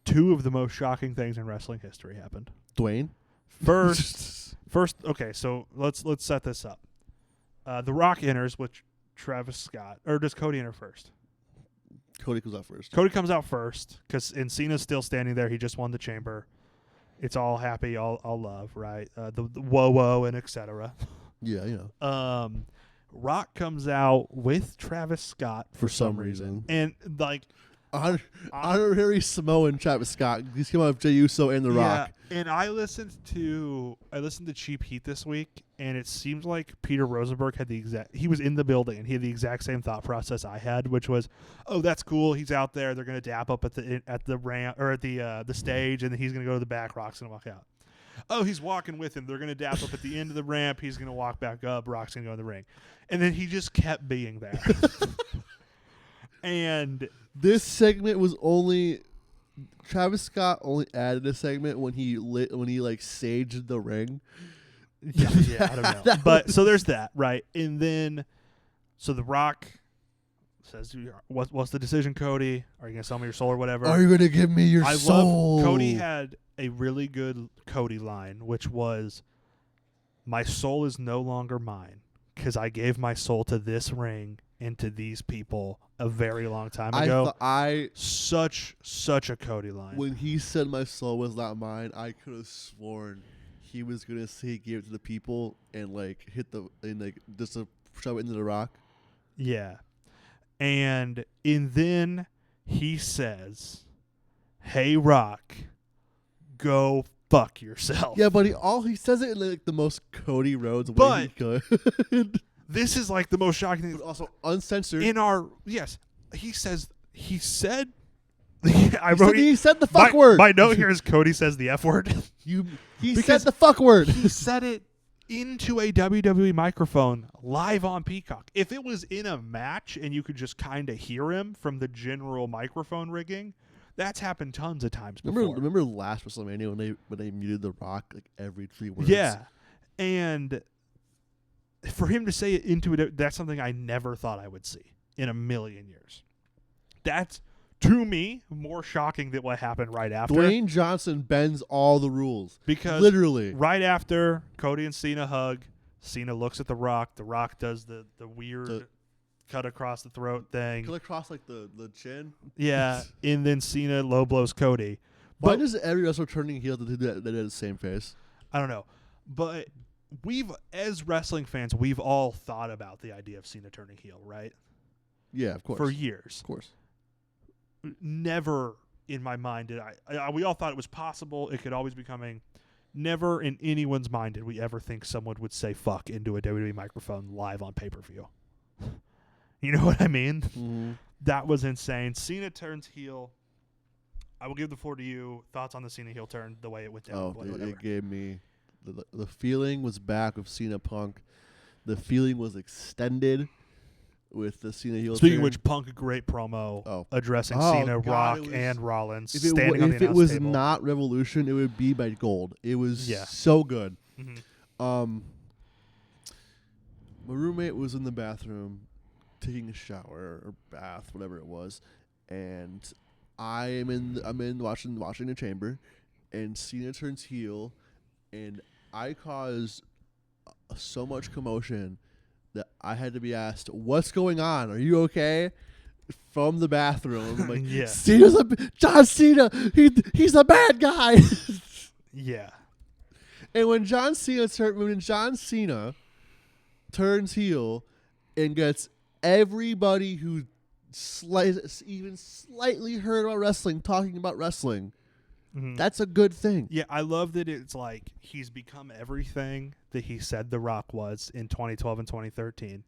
two of the most shocking things in wrestling history happened. Dwayne? First, okay, so let's set this up. The Rock enters with Travis Scott, or does Cody enter first? Cody comes out first. Cody comes out first, because Cena's still standing there. He just won the chamber. It's all happy, all love, right? The whoa and etc. Yeah, you know. Rock comes out with Travis Scott for some reason. And like honorary Samoan Travis Scott. He's come out with Jey Uso and The Rock. And I listened to Cheap Heat this week, and it seems like Peter Rosenberg had he was in the building and he had the exact same thought process I had, which was, oh, that's cool. He's out there. They're gonna dap up at the ramp or at the stage, and then he's gonna go to the back. Rock's gonna walk out. Oh, he's walking with him. They're going to dap up at the end of the ramp. He's going to walk back up. Rock's going to go in the ring. And then he just kept being there. And this segment was only Travis Scott only added a segment when he like saged the ring. Yeah, I don't know. But so there's that, right? And then so The Rock says, what's the decision, Cody? Are you going to sell me your soul or whatever? Are you going to give me your soul? Cody had a really good Cody line, which was, my soul is no longer mine because I gave my soul to this ring and to these people a very long time ago. Such a Cody line. When he said my soul was not mine, I could have sworn he was going to say he gave it to the people and like just to shove it into The Rock. Yeah. And then he says, hey, Rock, go fuck yourself. Yeah, but he says it in like the most Cody Rhodes way he could. This is like the most shocking thing. But also uncensored. He said he said the fuck word. My note here is Cody says the F word. He said the fuck word. He said it into a WWE microphone live on Peacock. If it was in a match and you could just kind of hear him from the general microphone rigging, that's happened tons of times before. Remember last WrestleMania when they muted The Rock like every 3 words? Yeah. And for him to say it into it, that's something I never thought I would see in a million years. That's, to me, more shocking than what happened right after. Dwayne Johnson bends all the rules. Because literally. Right after Cody and Cena hug, Cena looks at The Rock. The Rock does the weird cut across the throat thing. Cut across like the chin? Yeah. And then Cena low blows Cody. Why does every wrestler turning heel do that at the same face? I don't know. But as wrestling fans, we've all thought about the idea of Cena turning heel, right? Yeah, of course. For years. Of course. Never in my mind did we all thought it was possible. It could always be coming. Never in anyone's mind did we ever think someone would say fuck into a WWE microphone live on pay-per-view. You know what I mean? Mm-hmm. That was insane. Cena turns heel. I will give the floor to you. Thoughts on the Cena heel turn, the way it went down? It gave me the feeling was back with Cena Punk. The feeling was extended with the Cena heel Speaking turn. of which, Punk, a great promo addressing Cena, Rock, and Rollins. If it was not Revolution, it would be by gold. It was so good. Mm-hmm. My roommate was in the bathroom taking a shower or bath, whatever it was, and I'm in watching the chamber, and Cena turns heel, and I caused so much commotion that I had to be asked, "What's going on? Are you okay?" From the bathroom. I'm like, John Cena, he's a bad guy. Yeah. And when John Cena turns heel and gets everybody who even slightly heard about wrestling talking about wrestling, that's a good thing. Yeah, I love that it's like he's become everything that he said The Rock was in 2012 and 2013.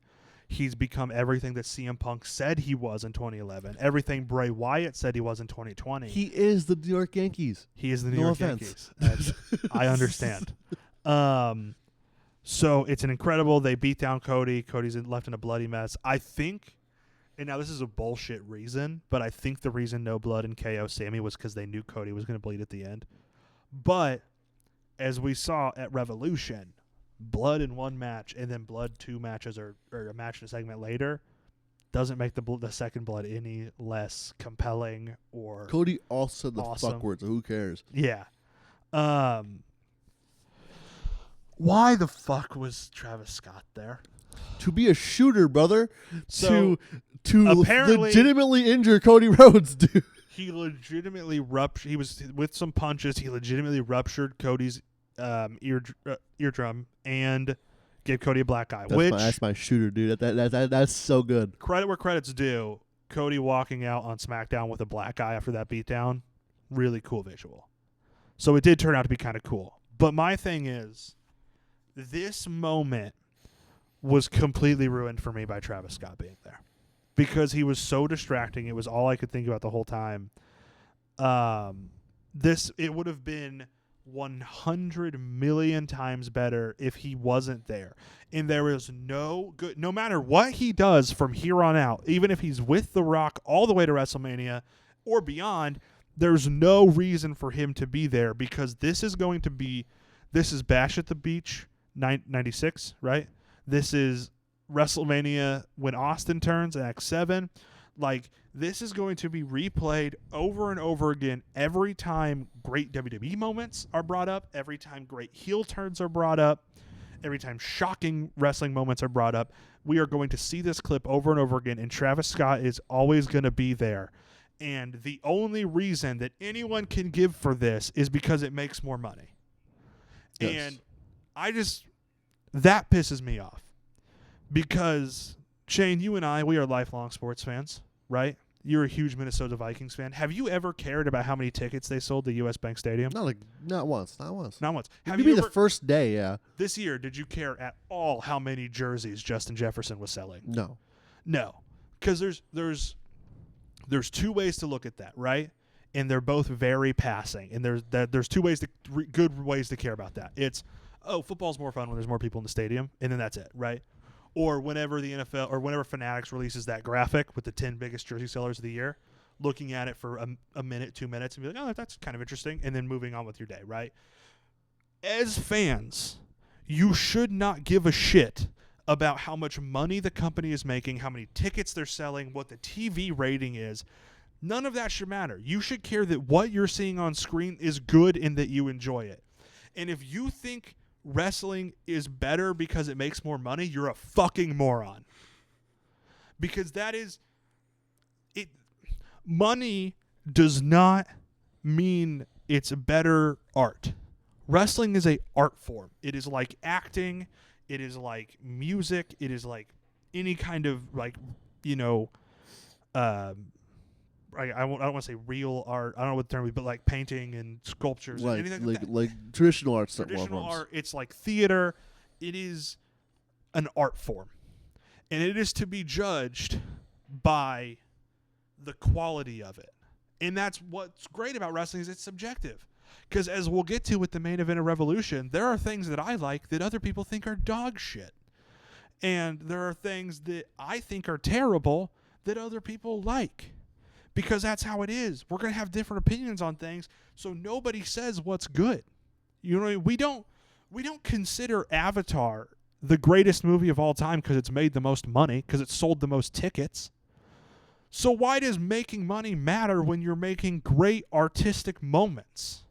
He's become everything that CM Punk said he was in 2011. Everything Bray Wyatt said he was in 2020. He is the New York Yankees. He is the New York Yankees. I understand. So it's an incredible. They beat down Cody. Cody's left in a bloody mess. I think, and now this is a bullshit reason, but I think the reason No Blood and KO Sammy was because they knew Cody was going to bleed at the end. But as we saw at Revolution, blood in one match and then blood 2 matches or a match in a segment later doesn't make the second blood any less compelling or Cody also said the awesome. fuck word, so who cares? Yeah. Why the fuck was Travis Scott there? To be a shooter, brother. So, to apparently- legitimately injure Cody Rhodes, dude. He legitimately ruptured. He was with some punches. He legitimately ruptured Cody's eardrum and gave Cody a black eye. That's my shooter, dude. That's so good. Credit where credit's due. Cody walking out on SmackDown with a black eye after that beatdown, really cool visual. So it did turn out to be kind of cool. But my thing is, this moment was completely ruined for me by Travis Scott being there. Because he was so distracting. It was all I could think about the whole time. It would have been 100 million times better if he wasn't there. And there is no matter what he does from here on out, even if he's with The Rock all the way to WrestleMania or beyond, there's no reason for him to be there because this is Bash at the Beach 96, right? This is WrestleMania when Austin turns at X7. Like, this is going to be replayed over and over again every time great WWE moments are brought up, every time great heel turns are brought up, every time shocking wrestling moments are brought up. We are going to see this clip over and over again, and Travis Scott is always going to be there. And the only reason that anyone can give for this is because it makes more money. Yes. And that pisses me off. Because, Shane, you and I, we are lifelong sports fans, right? You're a huge Minnesota Vikings fan. Have you ever cared about how many tickets they sold to U.S. Bank Stadium? Not once. Not once. Have you the first day, yeah. This year, did you care at all how many jerseys Justin Jefferson was selling? No. Because there's 2 ways to look at that, right? And they're both very passing. And there's 2 ways good ways to care about that. It's, football's more fun when there's more people in the stadium, and then that's it, right? Or whenever the NFL or whenever Fanatics releases that graphic with the 10 biggest jersey sellers of the year, looking at it for a minute, 2 minutes, and be like, that's kind of interesting, and then moving on with your day, right? As fans, you should not give a shit about how much money the company is making, how many tickets they're selling, what the TV rating is. None of that should matter. You should care that what you're seeing on screen is good and that you enjoy it. And if you think wrestling is better because it makes more money, you're a fucking moron. Because that is it. Money does not mean it's better art. Wrestling is a art form. It is like acting. It is like music. It is like any kind of I don't want to say real art. I don't know what the term is, but like painting and sculptures and anything like that. Like traditional art stuff. Traditional art. It's like theater. It is an art form, and it is to be judged by the quality of it. And that's what's great about wrestling is it's subjective. Because as we'll get to with the main event of Revolution, there are things that I like that other people think are dog shit. And there are things that I think are terrible that other people like. Because that's how it is. We're going to have different opinions on things, so nobody says what's good. You know, we don't consider Avatar the greatest movie of all time because it's made the most money, because it sold the most tickets. So why does making money matter when you're making great artistic moments?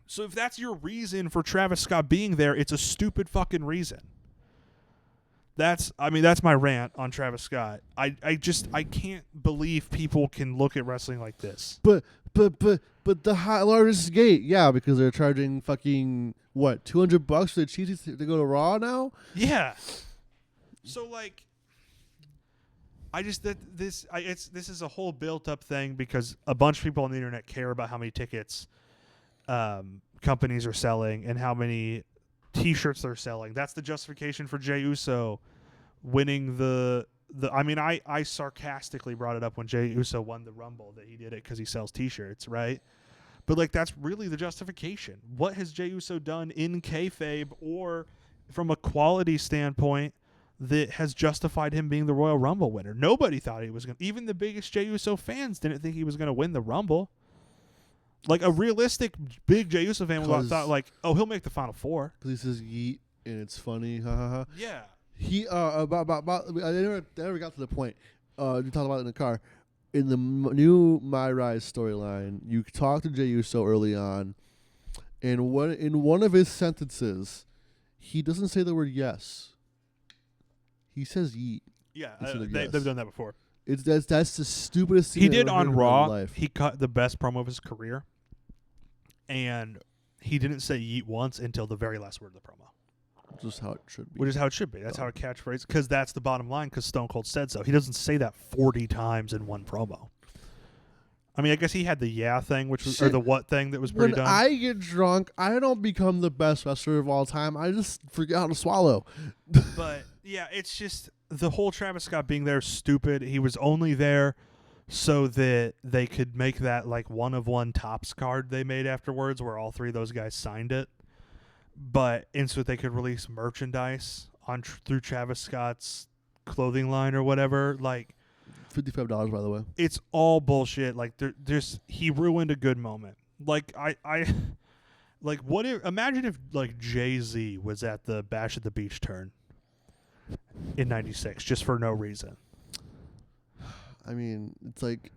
So if that's your reason for Travis Scott being there, it's a stupid fucking reason. That's my rant on Travis Scott. I can't believe people can look at wrestling like this. But the largest gate, yeah, because they're charging fucking what, $200 for the cheesies to go to Raw now? Yeah. So like, this is a whole built up thing because a bunch of people on the internet care about how many tickets companies are selling and how many T-shirts they're selling. That's the justification for Jey Uso winning I sarcastically brought it up when Jey Uso won the Rumble that he did it because he sells T-shirts, right? But like that's really the justification. What has Jey Uso done in kayfabe or from a quality standpoint that has justified him being the Royal Rumble winner? Nobody thought he was going to. Even the biggest Jey Uso fans didn't think he was going to win the Rumble. Like a realistic big Jey Uso fan would have thought like, oh, he'll make the Final Four. Because he says yeet and it's funny. Ha ha ha. Yeah. He about I never got to the point. You talked about it in the car. In the new My Rise storyline, you talked to Jey Uso early on, and in one of his sentences, he doesn't say the word yes. He says yeet. Yeah, they've done that before. That's the stupidest thing he I've did ever on heard in my Raw. life. He cut the best promo of his career, and he didn't say yeet once until the very last word of the promo. Just how it should be. Which is how it should be. That's how a catchphrase, because that's the bottom line, because Stone Cold said so. He doesn't say that 40 times in one promo. I mean, I guess he had the yeah thing, which was, or the what thing that was pretty dumb. When I get drunk, I don't become the best wrestler of all time. I just forget how to swallow. But, yeah, it's just the whole Travis Scott being there is stupid. He was only there so that they could make that, like, one-of-one Topps card they made afterwards where all three of those guys signed it. But and so they could release merchandise on through Travis Scott's clothing line or whatever. Like $55, by the way. It's all bullshit. Like there's he ruined a good moment. Like I like what if imagine if like Jay-Z was at the Bash at the Beach turn in '96 just for no reason. I mean, it's like.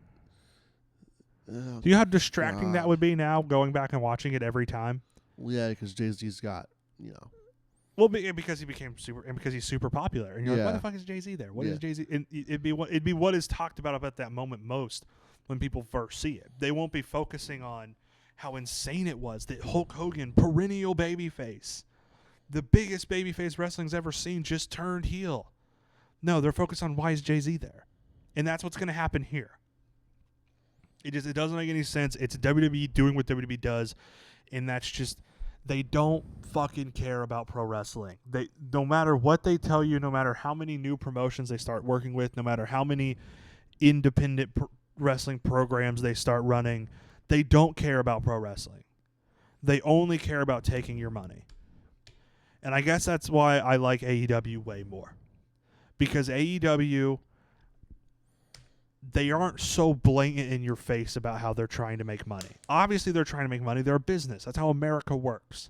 Do you know how distracting that would be now? Going back and watching it every time. Well, yeah, because Jay-Z's got, Well, because he became super, and because he's super popular, and you're like, why the fuck is Jay-Z there? What is Jay-Z? And it'd be what is talked about at that moment most when people first see it. They won't be focusing on how insane it was that Hulk Hogan, perennial babyface, the biggest babyface wrestling's ever seen, just turned heel. No, they're focused on why is Jay-Z there, and that's what's going to happen here. It doesn't make any sense. It's WWE doing what WWE does. And that's just, they don't fucking care about pro wrestling. They, no matter what they tell you, no matter how many new promotions they start working with, no matter how many independent wrestling programs they start running, they don't care about pro wrestling. They only care about taking your money. And I guess that's why I like AEW way more. Because AEW, they aren't so blatant in your face about how they're trying to make money. Obviously, they're trying to make money. They're a business. That's how America works.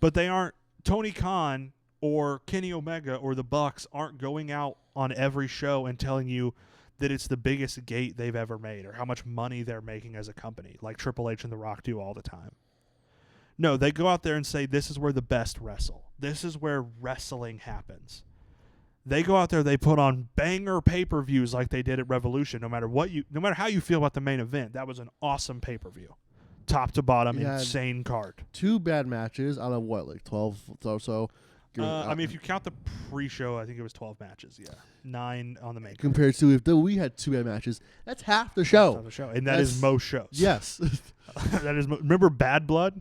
But they aren't. Tony Khan or Kenny Omega or the Bucks aren't going out on every show and telling you that it's the biggest gate they've ever made or how much money they're making as a company, like Triple H and The Rock do all the time. No, they go out there and say, this is where the best wrestle. This is where wrestling happens. They go out there, they put on banger pay-per-views like they did at Revolution. No matter how you feel about the main event, that was an awesome pay-per-view, top to bottom, insane card. 2 bad matches out of what, like 12 or so. I mean, if you count the pre-show, I think it was 12 matches. Yeah, 9 on the main. Compared to if we had 2 bad matches, that's half the show. Half the show, and that is most shows. Yes, that is. Remember Bad Blood?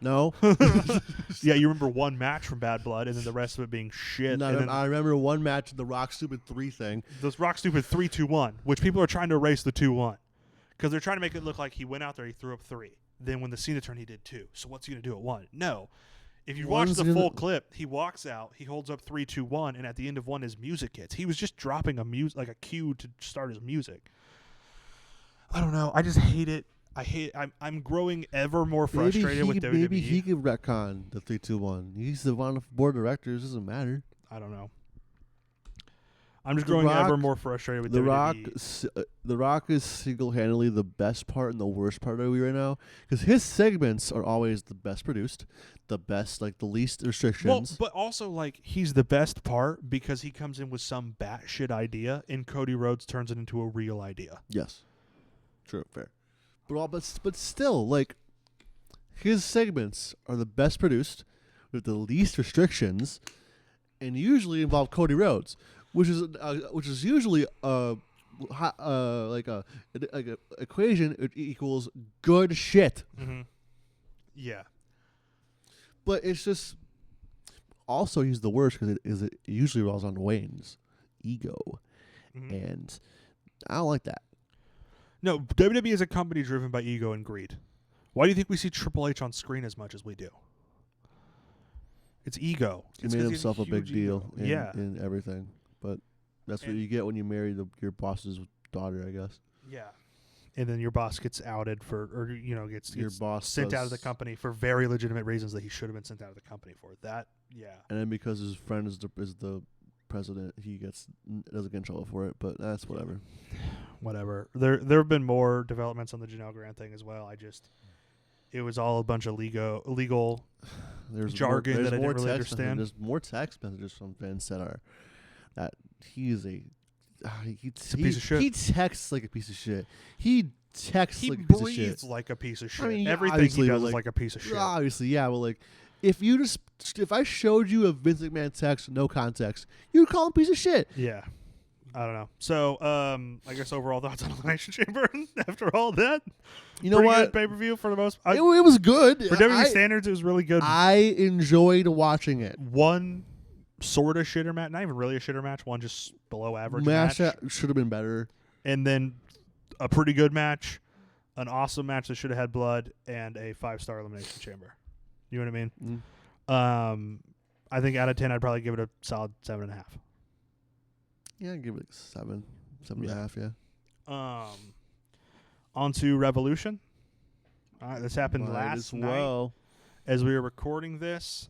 No. Yeah, you remember one match from Bad Blood, and then the rest of it being shit. No, I remember one match, the Rock Stupid 3 thing. The Rock Stupid 3-2-1, which people are trying to erase the 2-1. Because they're trying to make it look like he went out there, he threw up 3. Then when the Cena turn, he did 2. So what's he going to do at 1? No. If you watch the full clip, he walks out, he holds up 3-2-1, and at the end of 1, his music hits. He was just dropping a cue to start his music. I don't know. I just hate it. I'm growing ever more frustrated with WWE. Maybe he could retcon the 3-2-1. He's the one of the board of directors. Doesn't matter. I don't know. I'm just growing ever more frustrated with WWE. The Rock is single-handedly the best part and the worst part of WWE right now because his segments are always the best produced, the best, like the least restrictions. Well, but also like he's the best part because he comes in with some batshit idea and Cody Rhodes turns it into a real idea. Yes, true, fair. But still, like, his segments are the best produced, with the least restrictions, and usually involve Cody Rhodes, which is usually like a equation it equals good shit. Mm-hmm. Yeah. But it's just also he's the worst because it usually rolls on Wayne's ego, and I don't like that. No, WWE is a company driven by ego and greed. Why do you think we see Triple H on screen as much as we do? It's ego. He made himself a big deal in everything. But that's what you get when you marry your boss's daughter, I guess. Yeah. and then your boss gets outed gets Your boss sent out of the company for very legitimate reasons that he should have been sent out of the company for. That, yeah. And then because his friend is the president, he doesn't get in trouble for it. But that's whatever. Whatever. There have been more developments on the Janelle Grant thing as well. It was all a bunch of legal jargon that I didn't really understand. There's more text messages from Vince that he's a piece of shit. He texts like a piece of shit. He texts like a piece of shit. He breathes like a piece of shit. I mean, everything he does is like a piece of shit. Obviously, yeah, but like if I showed you a Vince McMahon text with no context, you'd call him a piece of shit. Yeah. I don't know. So, I guess overall thoughts on Elimination Chamber after all that. You know what? Good pay-per-view for the most part. It was good. For WWE standards, it was really good. I enjoyed watching it. One sort of shitter match, not even really a shitter match, one just below average match. Should have been better. And then a pretty good match, an awesome match that should have had blood, and a 5-star Elimination Chamber. You know what I mean? Mm. I think out of 10, I'd probably give it a solid 7.5. Yeah, I'd give it like 7.5, yeah. On to Revolution. All right, this happened last night. As we were recording this,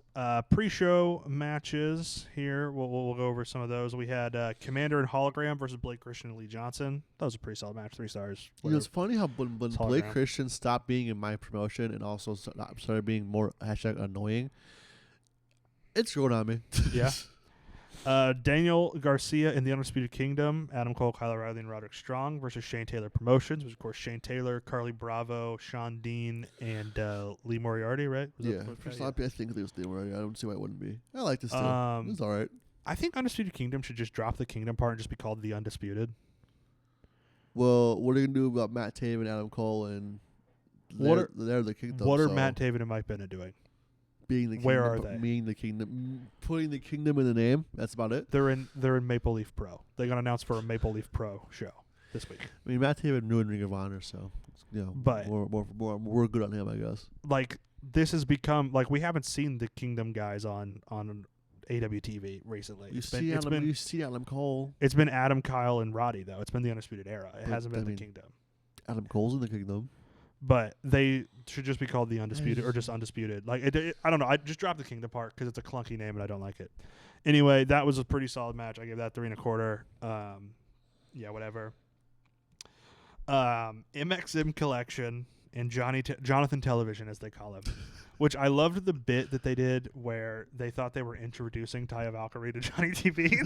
pre-show matches here. We'll go over some of those. We had Commander and Hologram versus Blake Christian and Lee Johnson. That was a pretty solid match, 3 stars. It's funny how when Blake Christian stopped being in my promotion and also started being more #annoying, it's growing on me. Yeah. Daniel Garcia in the Undisputed Kingdom, Adam Cole, Kyle O'Reilly, and Roderick Strong versus Shane Taylor Promotions, which of course Shane Taylor, Carly Bravo, Sean Dean, and Lee Moriarty, right? I think it was Lee Moriarty. I don't see why it wouldn't be. I like this too. It was all right. I think Undisputed Kingdom should just drop the Kingdom part and just be called the Undisputed. Well, what are you going to do about Matt Taven, Adam Cole, and they're the Kingdom? What are Matt Taven and Mike Bennett doing? Being the kingdom, where are they? Being the Kingdom, putting the Kingdom in the name. That's about it. They're in Maple Leaf Pro. They're gonna announce for a Maple Leaf Pro show this week. I mean, Matt Taven ruined Ring of Honor, so but we're good on him, I guess. Like this has become like we haven't seen the Kingdom guys on AWTV recently. You see Adam Cole. It's been Adam, Kyle, and Roddy though. It's been the Undisputed Era. It hasn't been the Kingdom. Adam Cole's in the Kingdom. But they should just be called the Undisputed or just Undisputed. Like I don't know. I just dropped the Kingdom part because it's a clunky name and I don't like it. Anyway, that was a pretty solid match. I gave that 3 1/4. Yeah, whatever. MXM Collection and Jonathan Television, as they call him, which I loved the bit that they did where they thought they were introducing Taya Valkyrie to Johnny TV.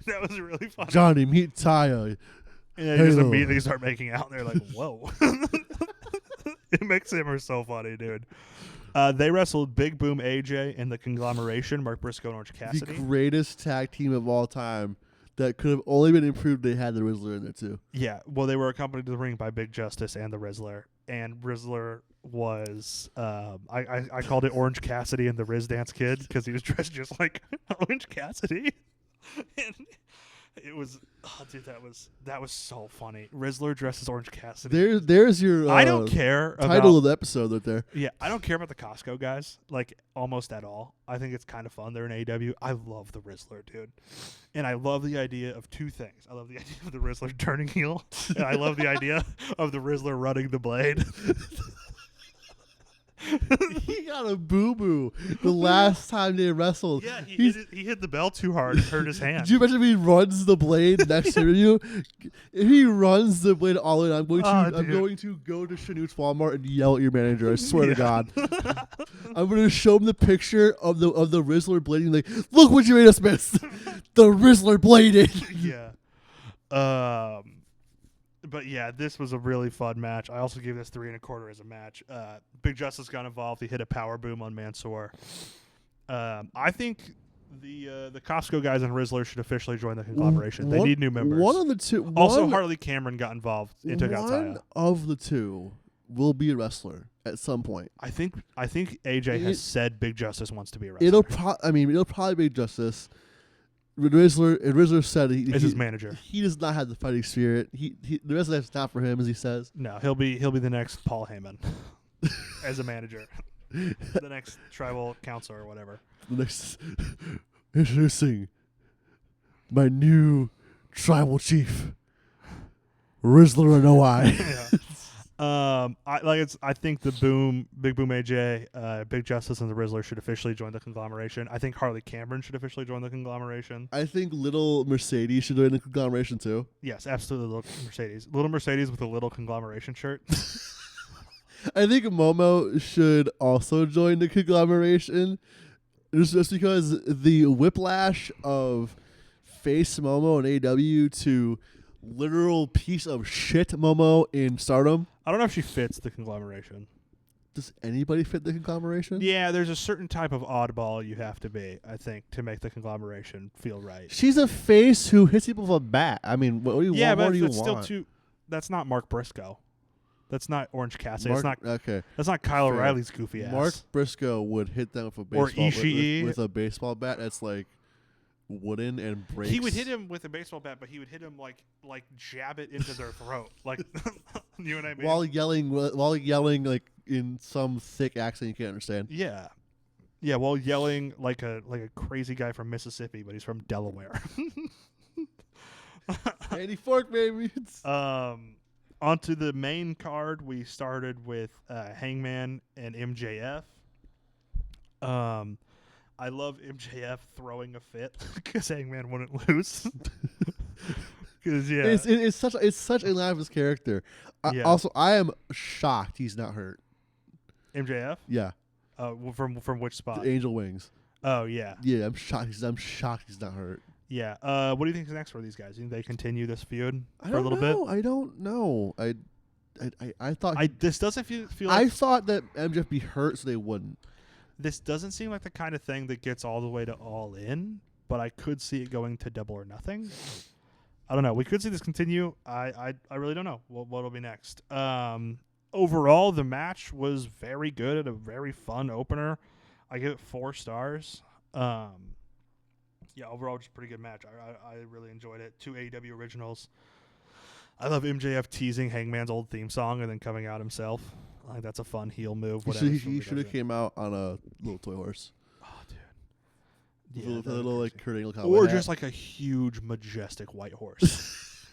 That was really funny. Johnny, meet Taya. And they just immediately start making out, and they're like, whoa. It makes him so funny, dude. They wrestled Big Boom AJ and the Conglomeration, Mark Briscoe and Orange Cassidy. The greatest tag team of all time that could have only been improved. They had the Rizzler in there, too. Yeah, well, they were accompanied to the ring by Big Justice and the Rizzler. And Rizzler was, I called it Orange Cassidy and the Rizzdance Kid because he was dressed just like Orange Cassidy. And it was, dude, that was so funny. Rizzler dressed as Orange Cassidy. There's your I don't care title of the episode right there. Yeah, I don't care about the Costco guys, like, almost at all. I think it's kind of fun. They're in AEW. I love the Rizzler, dude. And I love the idea of 2 things. I love the idea of the Rizzler turning heel, and I love the idea of the Rizzler running the blade. He got a boo-boo the last time they wrestled. Yeah, he hit the bell too hard and hurt his hand. Did you imagine if he runs the blade next to you? If he runs the blade all in, I'm going to go to Chanut's Walmart and yell at your manager. I swear to God. I'm going to show him the picture of the Rizzler blading. Like, look what you made us miss. The Rizzler bladed. Yeah. But yeah, this was a really fun match. I also gave this 3 1/4 as a match. Big Justice got involved. He hit a power boom on Mansoor. I think the Costco guys and Rizzler should officially join the conglomeration. They need new members. One of the two. Also, Harley Cameron got involved and took out Taya. One of the two will be a wrestler at some point. I think AJ has said Big Justice wants to be a wrestler. It'll probably be Justice. Rizzler said he's his manager. He does not have the fighting spirit. The rest of that's not for him, as he says. No, he'll be the next Paul Heyman as a manager, the next tribal counselor or whatever. The next introducing my new tribal chief, Rizzler or no eye. I think the Big Boom AJ, Big Justice, and the Rizzler should officially join the conglomeration. I think Harley Cameron should officially join the conglomeration. I think Little Mercedes should join the conglomeration too. Yes, absolutely. Little Mercedes with a little conglomeration shirt. I think Momo should also join the conglomeration, just because the whiplash of face Momo and AEW to literal piece of shit Momo in Stardom. I don't know if she fits the conglomeration. Does anybody fit the conglomeration? Yeah, there's a certain type of oddball you have to be, I think, to make the conglomeration feel right. She's a face who hits people with a bat. I mean, what do you want? What do you want? Still that's not Mark Briscoe. That's not Orange Cassidy. Okay. That's not Kyle O'Reilly's goofy ass. Mark Briscoe would hit them with a baseball or Ishii with a baseball bat that's like wooden and breaks. He would hit him with a baseball bat, but he would hit him like jab it into their throat, like you know what I mean? While yelling like in some thick accent you can't understand. Yeah, while yelling like a crazy guy from Mississippi, but he's from Delaware. Andy Fork, baby. Onto the main card, we started with Hangman and MJF. I love MJF throwing a fit because Hangman wouldn't lose. Because it's such a laugh of his character. Also, I am shocked he's not hurt. MJF? Yeah. From which spot? The angel wings. Oh yeah. Yeah, I'm shocked. I'm shocked he's not hurt. Yeah. What do you think is next for these guys? Do you think they continue this feud for a little bit? bit? I don't know. I thought this doesn't feel like I thought that MJF be hurt so they wouldn't. This doesn't seem like the kind of thing that gets all the way to All In, but I could see it going to Double or Nothing. I don't know. We could see this continue. I really don't know what'll be next. Overall, the match was very good and a very fun opener. I give it 4 stars. Yeah, overall, just a pretty good match. I really enjoyed it. 2 AEW originals. I love MJF teasing Hangman's old theme song and then coming out himself. I think that's a fun heel move. He should have came out on a little toy horse. Oh, dude. Yeah, with a little like Kurt Angle cowboy or hat. just like a huge, majestic white horse.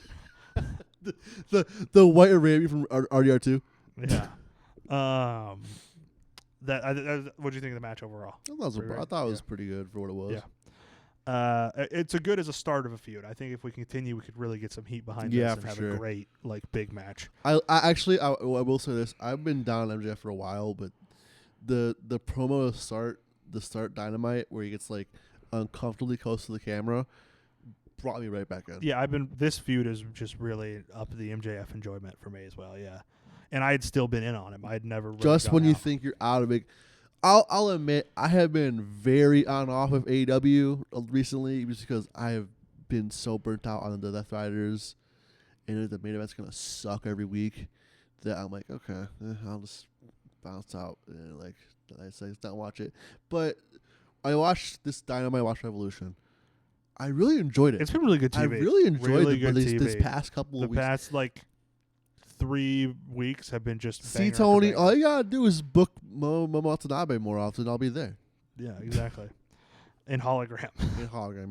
the white Arabian from RDR2. Yeah. What do you think of the match overall? I thought it was pretty good for what it was. Yeah. It's a good as a start of a feud. I think if we continue, we could really get some heat behind this and have a great big match. I will say this: I've been down on MJF for a while, but the promo to start Dynamite where he gets like uncomfortably close to the camera brought me right back in. Yeah, this feud is just really up the MJF enjoyment for me as well. Yeah, and I had still been in on him. I'd never really just when you think you're out of it. I'll admit I have been very on off of AEW recently just because I have been so burnt out on the Death Riders and the main event's gonna suck every week that I'm like, okay, I'll just bounce out and I say don't watch it. But I watched this Dynamite, I watched Revolution. I really enjoyed it. It's been really good TV. I really enjoyed it this past couple of weeks. The past 3 weeks have been just see Tony. All you gotta do is book Momo Watanabe more often. I'll be there. Yeah, exactly. In hologram.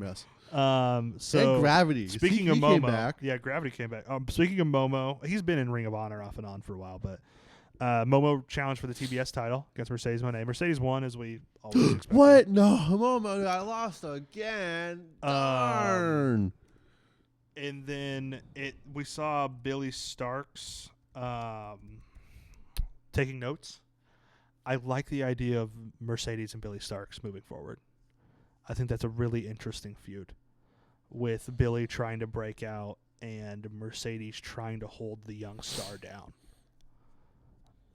Yes. So and Gravity. Speaking of he Momo, came back. Yeah, Gravity came back. Speaking of Momo, he's been in Ring of Honor off and on for a while, but Momo challenged for the TBS title against Mercedes Moné. Mercedes won, as we always expected. What? No, Momo got lost again. Darn. And then we saw Billy Starks taking notes. I like the idea of Mercedes and Billy Starks moving forward. I think that's a really interesting feud with Billy trying to break out and Mercedes trying to hold the young star down.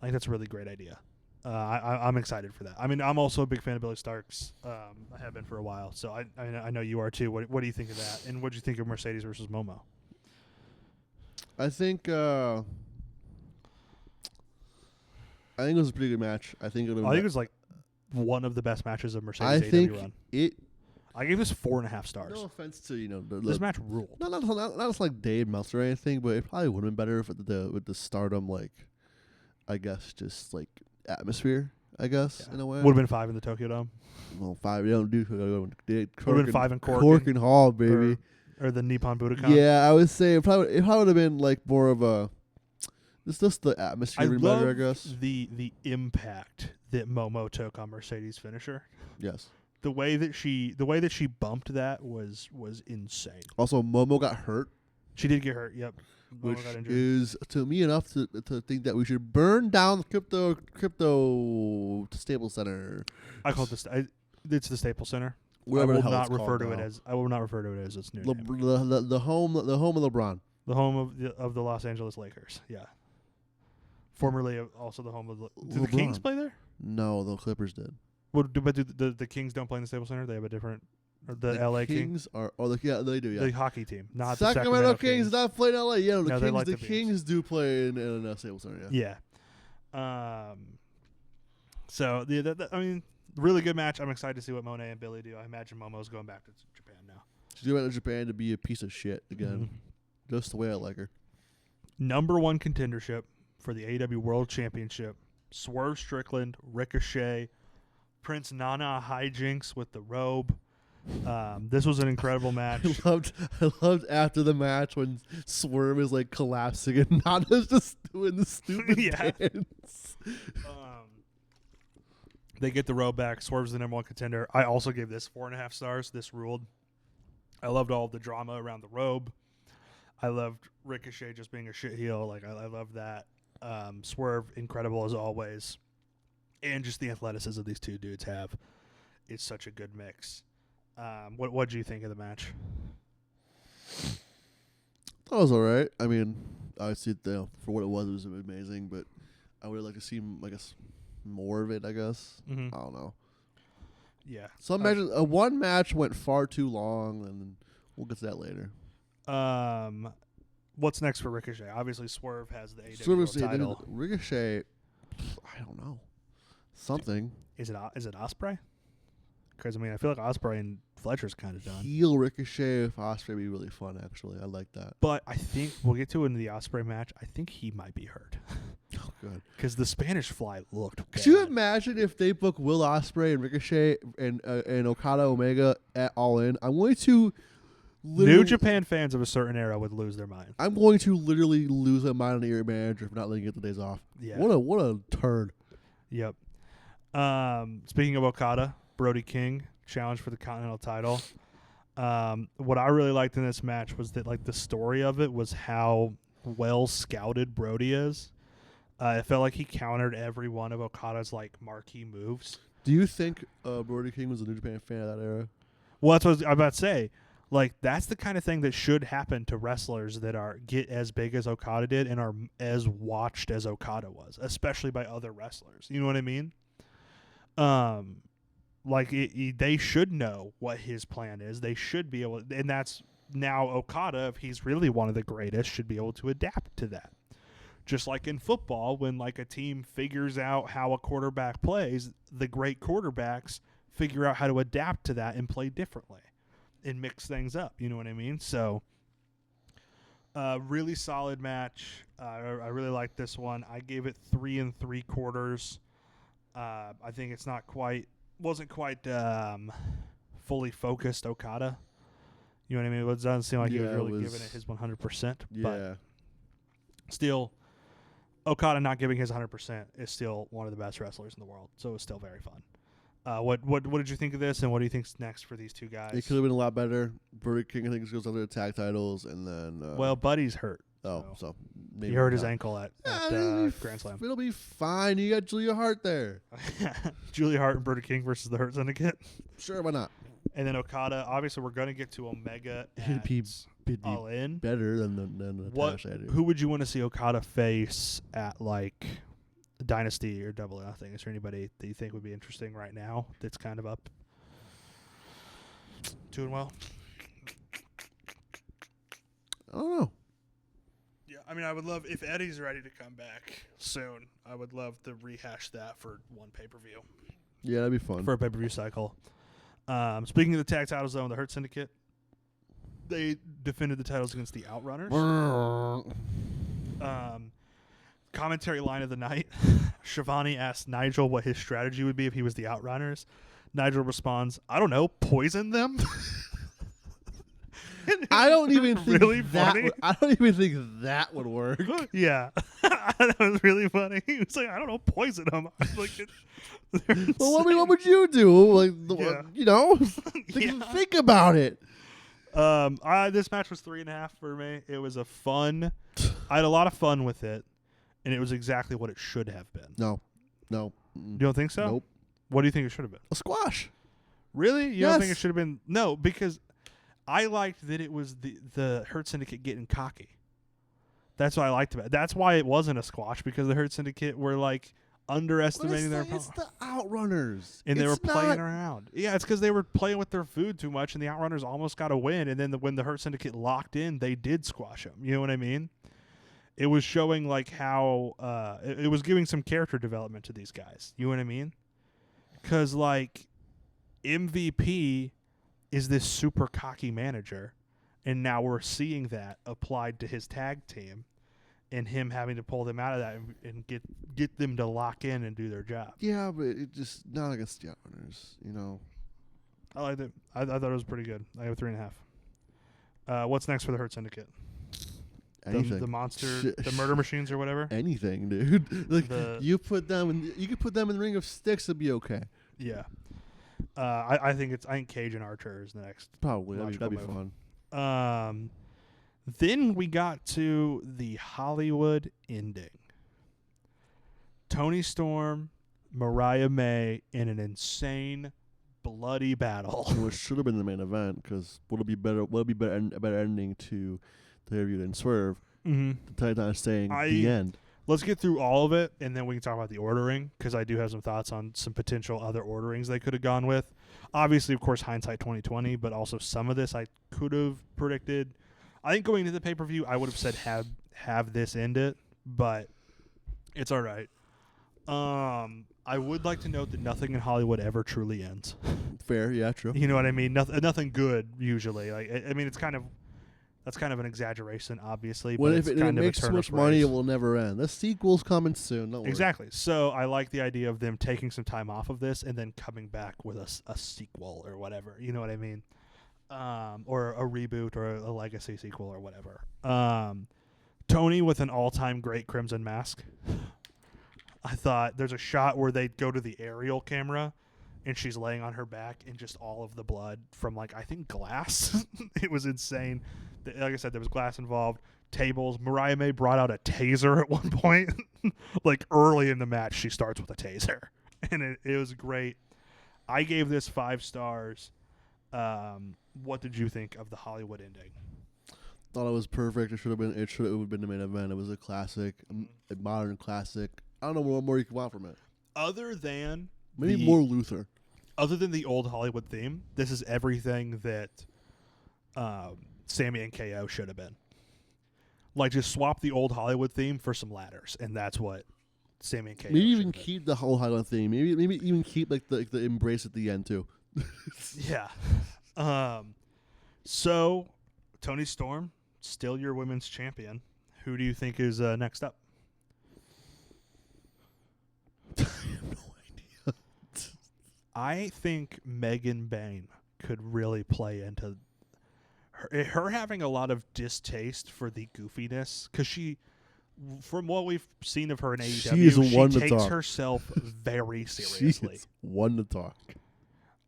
I think that's a really great idea. I'm excited for that. I mean, I'm also a big fan of Billy Starks. I have been for a while, so I know you are too. What do you think of that? And what do you think of Mercedes versus Momo? I think it was a pretty good match. I think it was like one of the best matches of Mercedes. I think run. I gave this 4.5 stars. No offense to this match ruled. Not like Dave Meltzer or anything, but it probably would have been better with the Stardom I guess just atmosphere. I guess in a way would have been 5 in the Tokyo Dome. Well, 5 you don't do. Would have been 5 in Cork and Hall, baby. or the Nippon Budokan. Yeah, I would say it probably would have been like more of a. It's just the atmosphere I being love better, I guess. the impact that Momo took on Mercedes' finisher. Yes. The way that she bumped that was insane. Also, Momo got hurt, She did get hurt. Yep. Momo which got injured. is to me enough to think that we should burn down the crypto Staples Center. I call it it's the Staples Center. Whatever I the will hell not it's refer called to it now. as. I will not refer to it as its new name. The home of LeBron. The home of the Los Angeles Lakers. Yeah. Formerly also the home of the. Do the Kings LeBron. play there? No, the Clippers did. But do the Kings don't play in the Staples Center? They have a different. Or the LA Kings are. Oh, yeah, they do. Yeah. The hockey team, not Sacramento the Sacramento Kings not play in LA. Yeah, no, No, they Kings. like The the Bees. Kings do play in Staples Center. Yeah. Yeah. So I mean, really good match. I'm excited to see what Monet and Billy do. I imagine Momo's going back to Japan now. She went to Japan to be a piece of shit again, just the way I like her. Number one contendership for the AEW World Championship. Swerve Strickland, Ricochet, Prince Nana hijinks with the robe. This was an incredible match. I loved after the match when Swerve is like collapsing and Nana's just doing the stupid Yeah. dance. They get the robe back. Swerve's the number one contender. I also gave this 4.5 stars. This ruled. I loved all of the drama around the robe. I loved Ricochet just being a shit heel. Like I love that. Swerve, incredible as always. And just the athleticism these two dudes have is such a good mix. What do you think of the match? That was all right. I mean, obviously, for what it was amazing, but I would like to see, I guess, more of it, I guess. Mm-hmm. I don't know. Yeah. Some matches, one match went far too long, and we'll get to that later. What's next for Ricochet? Obviously, Swerve has the AEW Swerve title. Ricochet, I don't know. Something. Is it Ospreay? Because I mean, I feel like Ospreay and Fletcher's kind of done. Heel Ricochet with Ospreay would be really fun, actually. I like that. But I think we'll get to it in the Ospreay match. I think he might be hurt. Oh, good. Because the Spanish Fly looked bad. Could you imagine if they book Will Ospreay and Ricochet and Okada Omega at All In? I'm going to New Japan fans of a certain era would lose their mind. I'm going to literally lose my mind on your manager for not letting you get the days off. Yeah. What a turd. Yep. Speaking of Okada, Brody King challenged for the Continental title. What I really liked in this match was that like the story of it was how well scouted Brody is. It felt like he countered every one of Okada's like marquee moves. Do you think Brody King was a New Japan fan of that era? Well, that's what I was about to say. Like that's the kind of thing that should happen to wrestlers that get as big as Okada did and are as watched as Okada was, especially by other wrestlers. You know what I mean? Like they should know what his plan is. They should be able, and that's now Okada, if he's really one of the greatest, should be able to adapt to that. Just like in football, when like a team figures out how a quarterback plays, the great quarterbacks figure out how to adapt to that and play differently and mix things up. You know what I mean? So, really solid match. I really liked this one. I gave it 3 3/4. I think it's wasn't quite fully focused Okada. You know what I mean? It doesn't seem like he was really giving it his 100%. Yeah. But still, Okada not giving his 100% is still one of the best wrestlers in the world. So it was still very fun. What did you think of this, and what do you think's next for these two guys? It could have been a lot better. Brody King, I think, goes under the tag titles, and then well, Buddy's hurt. so maybe He hurt his not. ankle at Grand Slam. It'll be fine. You got Julia Hart there. Julia Hart and Brody King versus the Hurt Syndicate. Sure, why not? And then Okada. Obviously, we're going to get to Omega It'd at be All In. better than Natasha. Who would you want to see Okada face at like Dynasty or Double or Nothing? Is there anybody that you think would be interesting right now that's kind of up? Doing well? I don't know. Yeah, I mean, I would love, if Eddie's ready to come back soon, I would love to rehash that for one pay-per-view. Yeah, that'd be fun. For a pay-per-view cycle. Speaking of the tag titles, though, the Hurt Syndicate, they defended the titles against the Outrunners. Commentary line of the night. Shivani asked Nigel what his strategy would be if he was the Outrunners. Nigel responds, I don't know, poison them? I don't even think really that. funny. I don't even think that would work. Yeah, that was really funny. He was like, I don't know, poison him. I was like, Well, what would you do? Like, Yeah. you know, Yeah. think about it. This match was 3.5 for me. It was I had a lot of fun with it, and it was exactly what it should have been. No. You don't think so? Nope. What do you think it should have been? A squash. Really? You Yes. don't think it should have been? No, because I liked that it was the Hurt Syndicate getting cocky. That's what I liked about it. That's why it wasn't a squash, because the Hurt Syndicate were like underestimating their opponent. It's the Outrunners. And they were It's playing not- around. Yeah, it's because they were playing with their food too much, and the Outrunners almost got a win. And then when the Hurt Syndicate locked in, they did squash them. You know what I mean? It was showing like how it was giving some character development to these guys. You know what I mean? Because like MVP is this super cocky manager, and now we're seeing that applied to his tag team, and him having to pull them out of that and get them to lock in and do their job. Yeah, but it just not against the Outrunners. You know. I liked it. I thought it was pretty good. I have 3.5. What's next for the Hurt Syndicate? Anything. The monster, the murder machines or whatever. Anything, dude. Like you could put them in the ring of sticks, it'd be okay. Yeah. I think Cage and Archer is next. Probably that'd be fun. Then we got to the Hollywood ending. Toni Storm, Mariah May in an insane, bloody battle. Which should have been the main event, because a better ending to the interview than Swerve. Mm-hmm. The Titan saying the end. Let's get through all of it, and then we can talk about the ordering, because I do have some thoughts on some potential other orderings they could have gone with. Obviously, of course, hindsight 2020, but also some of this I could have predicted. I think going into the pay-per-view, I would have said have this end it, but it's all right. I would like to note that nothing in Hollywood ever truly ends. Fair, yeah, true. You know what I mean? Nothing good usually. Like I mean, that's kind of an exaggeration, obviously. Well, but if it's it kind of makes a so turn much of money, phrase. it will never end. The sequel's coming soon. Don't worry. Exactly. So I like the idea of them taking some time off of this and then coming back with a sequel or whatever. You know what I mean? Or a reboot or a legacy sequel or whatever. Tony with an all-time great Crimson Mask. I thought there's a shot where they go to the aerial camera and she's laying on her back and just all of the blood from, like, I think glass. It was insane. Like I said, there was glass involved, tables. Mariah May brought out a taser at one point. Like, early in the match, she starts with a taser. And it was great. I gave this 5 stars. What did you think of the Hollywood ending? Thought it was perfect. It would have been the main event. It was a classic, a modern classic. I don't know what more you can want from it. Other than maybe more Luther. Other than the old Hollywood theme, this is everything that Sammy and KO should have been. Like, just swap the old Hollywood theme for some ladders, and that's what Sammy and KO. Maybe even keep the whole Hollywood theme. Maybe even keep like the embrace at the end too. Yeah. So Toni Storm, still your women's champion. Who do you think is next up? I have no idea. I think Megan Bain could really play into her having a lot of distaste for the goofiness, because she, from what we've seen of her in AEW, she takes herself very seriously. She's one to talk.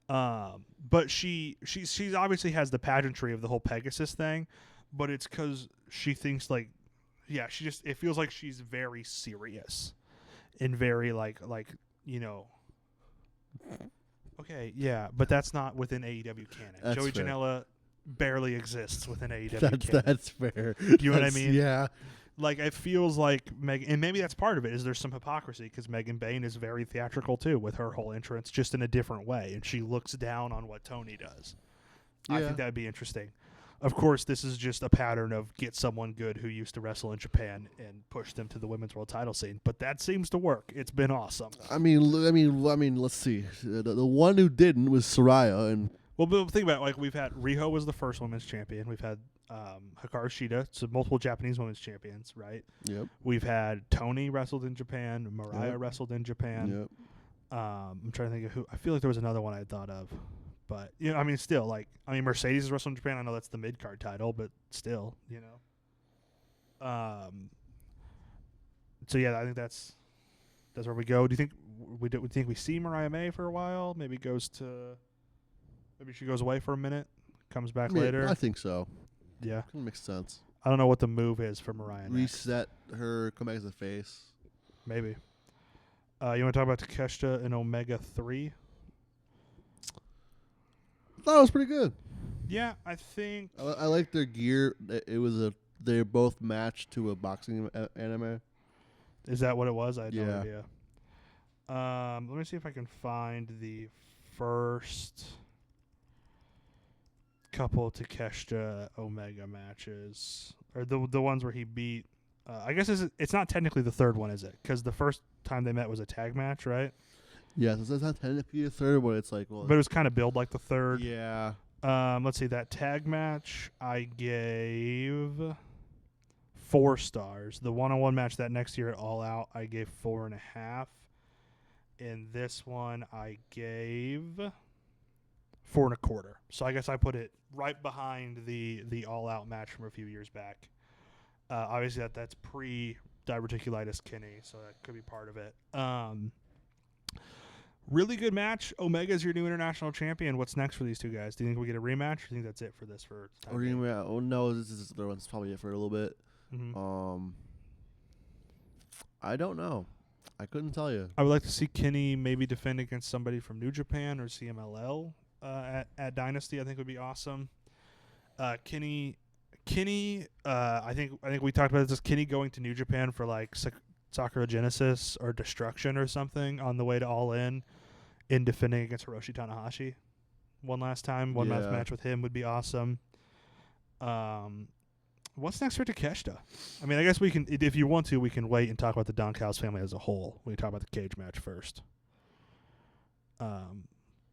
But she's obviously has the pageantry of the whole Pegasus thing, but it's because she thinks like, yeah, it feels like she's very serious and very like you know. Okay, yeah, but that's not within AEW canon. That's Joey fair. Janela barely exists within AEW canon. That's fair. You know what I mean? Yeah. Like, it feels like Megan, and maybe that's part of it, is there's some hypocrisy, because Megan Bain is very theatrical too with her whole entrance, just in a different way, and she looks down on what Tony does. Yeah. I think that'd be interesting. Of course, this is just a pattern of get someone good who used to wrestle in Japan and push them to the women's world title scene, but that seems to work. It's been awesome. I mean, let's see. The one who didn't was Saraya, and Well, but think about it. Like, we've had Riho was the first women's champion. We've had Hikaru Shida, so multiple Japanese women's champions, right? yep. We've had Tony wrestled in Japan. Mariah wrestled in Japan. Yep. I'm trying to think of who. I feel like there was another one I thought of, But I mean, still, Mercedes is wrestling in Japan. I know that's the mid card title, but still, So yeah, I think that's where we go. Do you think we see Mariah May for a while? Maybe she goes away for a minute, comes back later. I think so. Yeah, Kind of makes sense. I don't know what the move is for Mariah. Reset her, come back as a face. Maybe. You want to talk about Takeshita and Omega 3? I thought it was pretty good. Yeah, I think. I like their gear. They're both matched to a boxing anime. Is that what it was? I had no Yeah. idea. Let me see if I can find the first couple Takeshita Omega matches, or the ones where he beat. I guess it's not technically the third one, is it? Because the first time they met was a tag match, right? Yeah, so it's not technically a third, but it's like, well, But it was kind of billed like the third. Yeah. Let's see, that tag match I gave 4 stars. The one-on-one match that next year at All Out I gave 4.5. In this one I gave 4.25. So I guess I put it right behind the All Out match from a few years back. Obviously that's pre-diverticulitis Kinney, so that could be part of it. Really good match. Omega's your new international champion. What's next for these two guys? Do you think we get a rematch? Or do you think that's it for this? No, this is the other one's probably it for a little bit. Mm-hmm. I don't know. I couldn't tell you. I would like to see Kinney maybe defend against somebody from New Japan or CMLL at Dynasty. I think would be awesome. Kinney. I think we talked about this. Kinney going to New Japan for like Sakura Genesis or Destruction or something on the way to All In defending against Hiroshi Tanahashi one last time. One last match with him would be awesome. What's next for Takeshita? I mean, I guess we can, if you want to, we can wait and talk about the Donhouse family as a whole. We can talk about the cage match first. But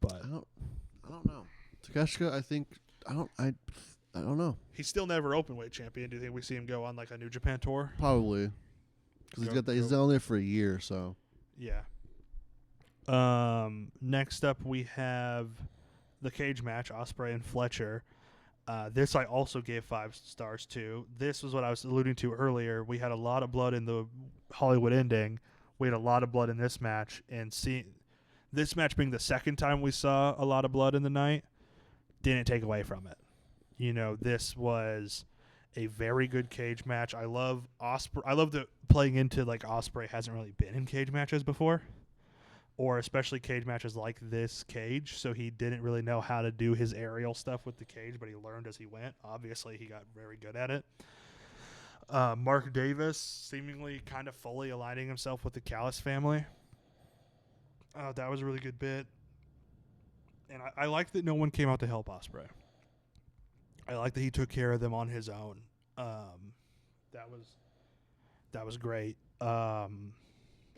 I don't know. Takeshita, I don't know. He's still never openweight champion. Do you think we see him go on like a New Japan tour? Probably. Because he's down there for a year, so. Yeah. Next up, we have the cage match, Ospreay and Fletcher. This I also gave 5 stars to. This was what I was alluding to earlier. We had a lot of blood in the Hollywood ending. We had a lot of blood in this match. And this match being the second time we saw a lot of blood in the night didn't take away from it. This was a very good cage match. I love Ospreay. I love the playing into like Ospreay hasn't really been in cage matches before, or especially cage matches like this cage. So he didn't really know how to do his aerial stuff with the cage, but he learned as he went. Obviously, he got very good at it. Mark Davis seemingly kind of fully aligning himself with the Callis family. That was a really good bit. And I like that no one came out to help Ospreay. I like that he took care of them on his own. That was great. I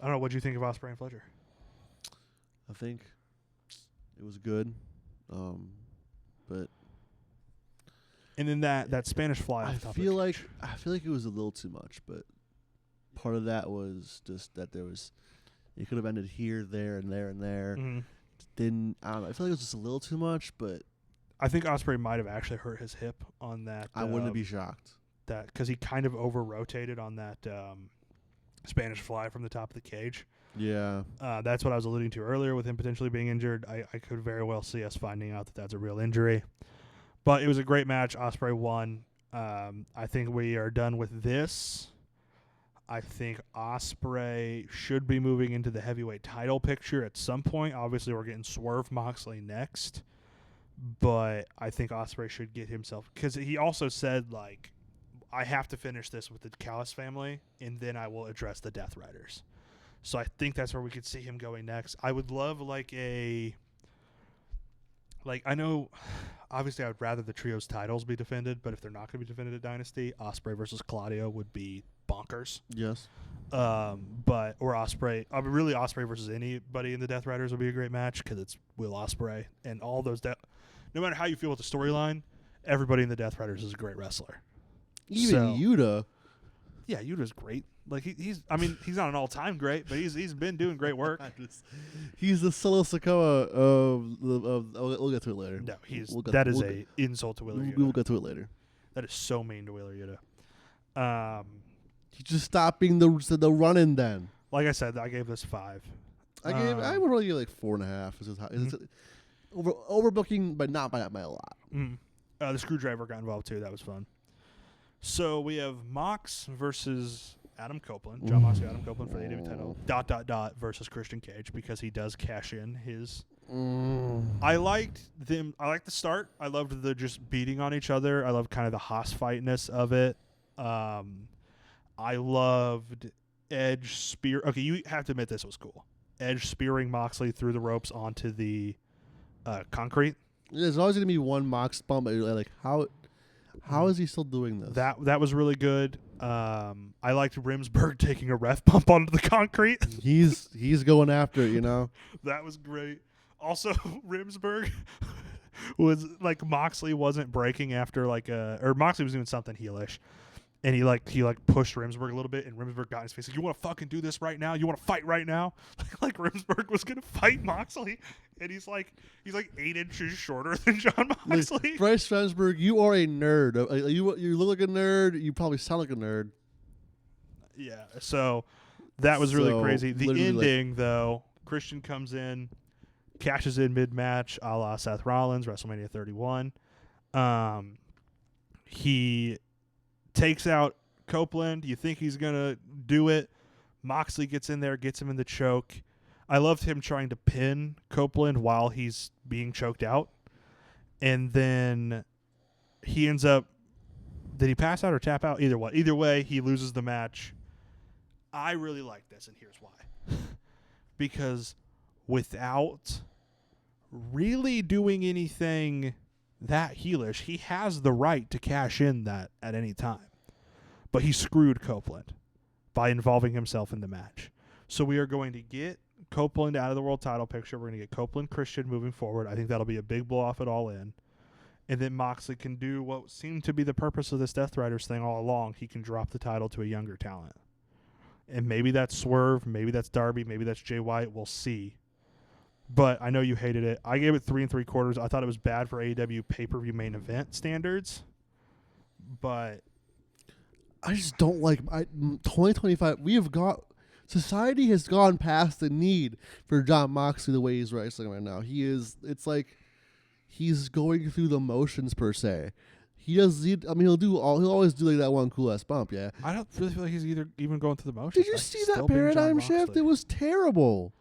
don't know. What do you think of Ospreay and Fletcher? I think it was good, but. And then that Spanish fly. I feel like it was a little too much, but part of that was just that it could have ended here, there, and there, and there. Mm-hmm. I don't know. I feel like it was just a little too much, but. I think Ospreay might have actually hurt his hip on that. I wouldn't be shocked. Because he kind of over-rotated on that Spanish fly from the top of the cage. Yeah. That's what I was alluding to earlier with him potentially being injured. I could very well see us finding out that that's a real injury. But it was a great match. Ospreay won. I think we are done with this. I think Ospreay should be moving into the heavyweight title picture at some point. Obviously, we're getting Swerve Moxley next. But I think Ospreay should get himself, because he also said, like, I have to finish this with the Callis family, and then I will address the Death Riders. So I think that's where we could see him going next. I would love I know, obviously I would rather the trios titles be defended, but if they're not going to be defended at Dynasty, Ospreay versus Claudio would be bonkers. Yes. Or Ospreay. I mean, really Ospreay versus anybody in the Death Riders would be a great match, because it's Will Ospreay and all those. No matter how you feel with the storyline, everybody in the Death Riders is a great wrestler. Even Yuta. Yeah, Yuta's great. Like he's not an all-time great, but he's been doing great work. He's the Solo Sikoa of we'll get to it later. No, that is an insult to Wheeler Yuta. We will get to it later. That is so mean to Wheeler Yuta. He just stopped being the running then. Like I said, I gave this 5. I would really give like 4.5. This is how overbooking, but not by a lot. The Screwdriver got involved too. That was fun. So we have Mox versus Adam Copeland. John Moxley, Adam Copeland for the AEW title. ... versus Christian Cage because he does cash in his. I liked them. I liked the start. I loved the just beating on each other. I loved kind of the hoss fightness of it. I loved Edge spear. Okay, you have to admit this was cool. Edge spearing Moxley through the ropes onto the concrete. There's always going to be one Mox bump, but you're like, how is he still doing this? That was really good. I liked Rimsberg taking a ref bump onto the concrete. He's going after it, you know. That was great. Also, Rimsberg was like Moxley wasn't breaking after or Moxley was doing something heelish. And he pushed Rimsberg a little bit, and Rimsberg got in his face. Like, you want to fucking do this right now? You want to fight right now? Like Rimsberg was gonna fight Moxley, and he's like 8 inches shorter than John Moxley. Like, Bryce Rimsberg, you are a nerd. You look like a nerd. You probably sound like a nerd. Yeah. So that was really crazy. The ending, though, Christian comes in, cashes in mid-match, a la Seth Rollins, WrestleMania 31. He takes out Copeland. You think he's going to do it. Moxley gets in there, gets him in the choke. I loved him trying to pin Copeland while he's being choked out. And then he ends up... Did he pass out or tap out? Either way, he loses the match. I really like this, and here's why. Because without really doing anything that heelish, he has the right to cash in that at any time. But he screwed Copeland by involving himself in the match. So we are going to get Copeland out of the world title picture. We're going to get Copeland Christian moving forward. I think that'll be a big blow off at All In. And then Moxley can do what seemed to be the purpose of this Death Riders thing all along. He can drop the title to a younger talent. And maybe that's Swerve, maybe that's Darby, maybe that's Jay White. We'll see. But I know you hated it. I gave it 3 3/4. I thought it was bad for AEW pay-per-view main event standards. But I just don't like 2025. Society has gone past the need for John Moxley the way he's wrestling right now. It's like he's going through the motions per se. He'll always do like that one cool ass bump, yeah. I don't really feel like he's even going through the motions. Did you see that paradigm shift? It was terrible.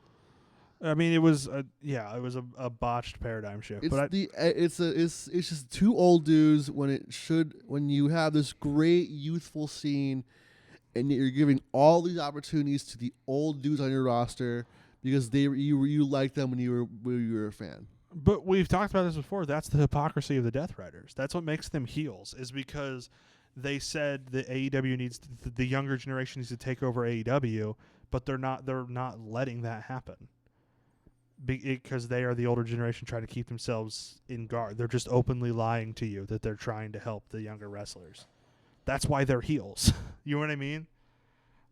I mean, it was a botched paradigm shift. It's just two old dudes when you have this great youthful scene, and you're giving all these opportunities to the old dudes on your roster because you liked them when you were a fan. But we've talked about this before. That's the hypocrisy of the Death Riders. That's what makes them heels, is because they said that AEW needs the younger generation needs to take over AEW, but they're not letting that happen. Because they are the older generation trying to keep themselves in guard. They're just openly lying to you that they're trying to help the younger wrestlers. That's why they're heels. You know what I mean?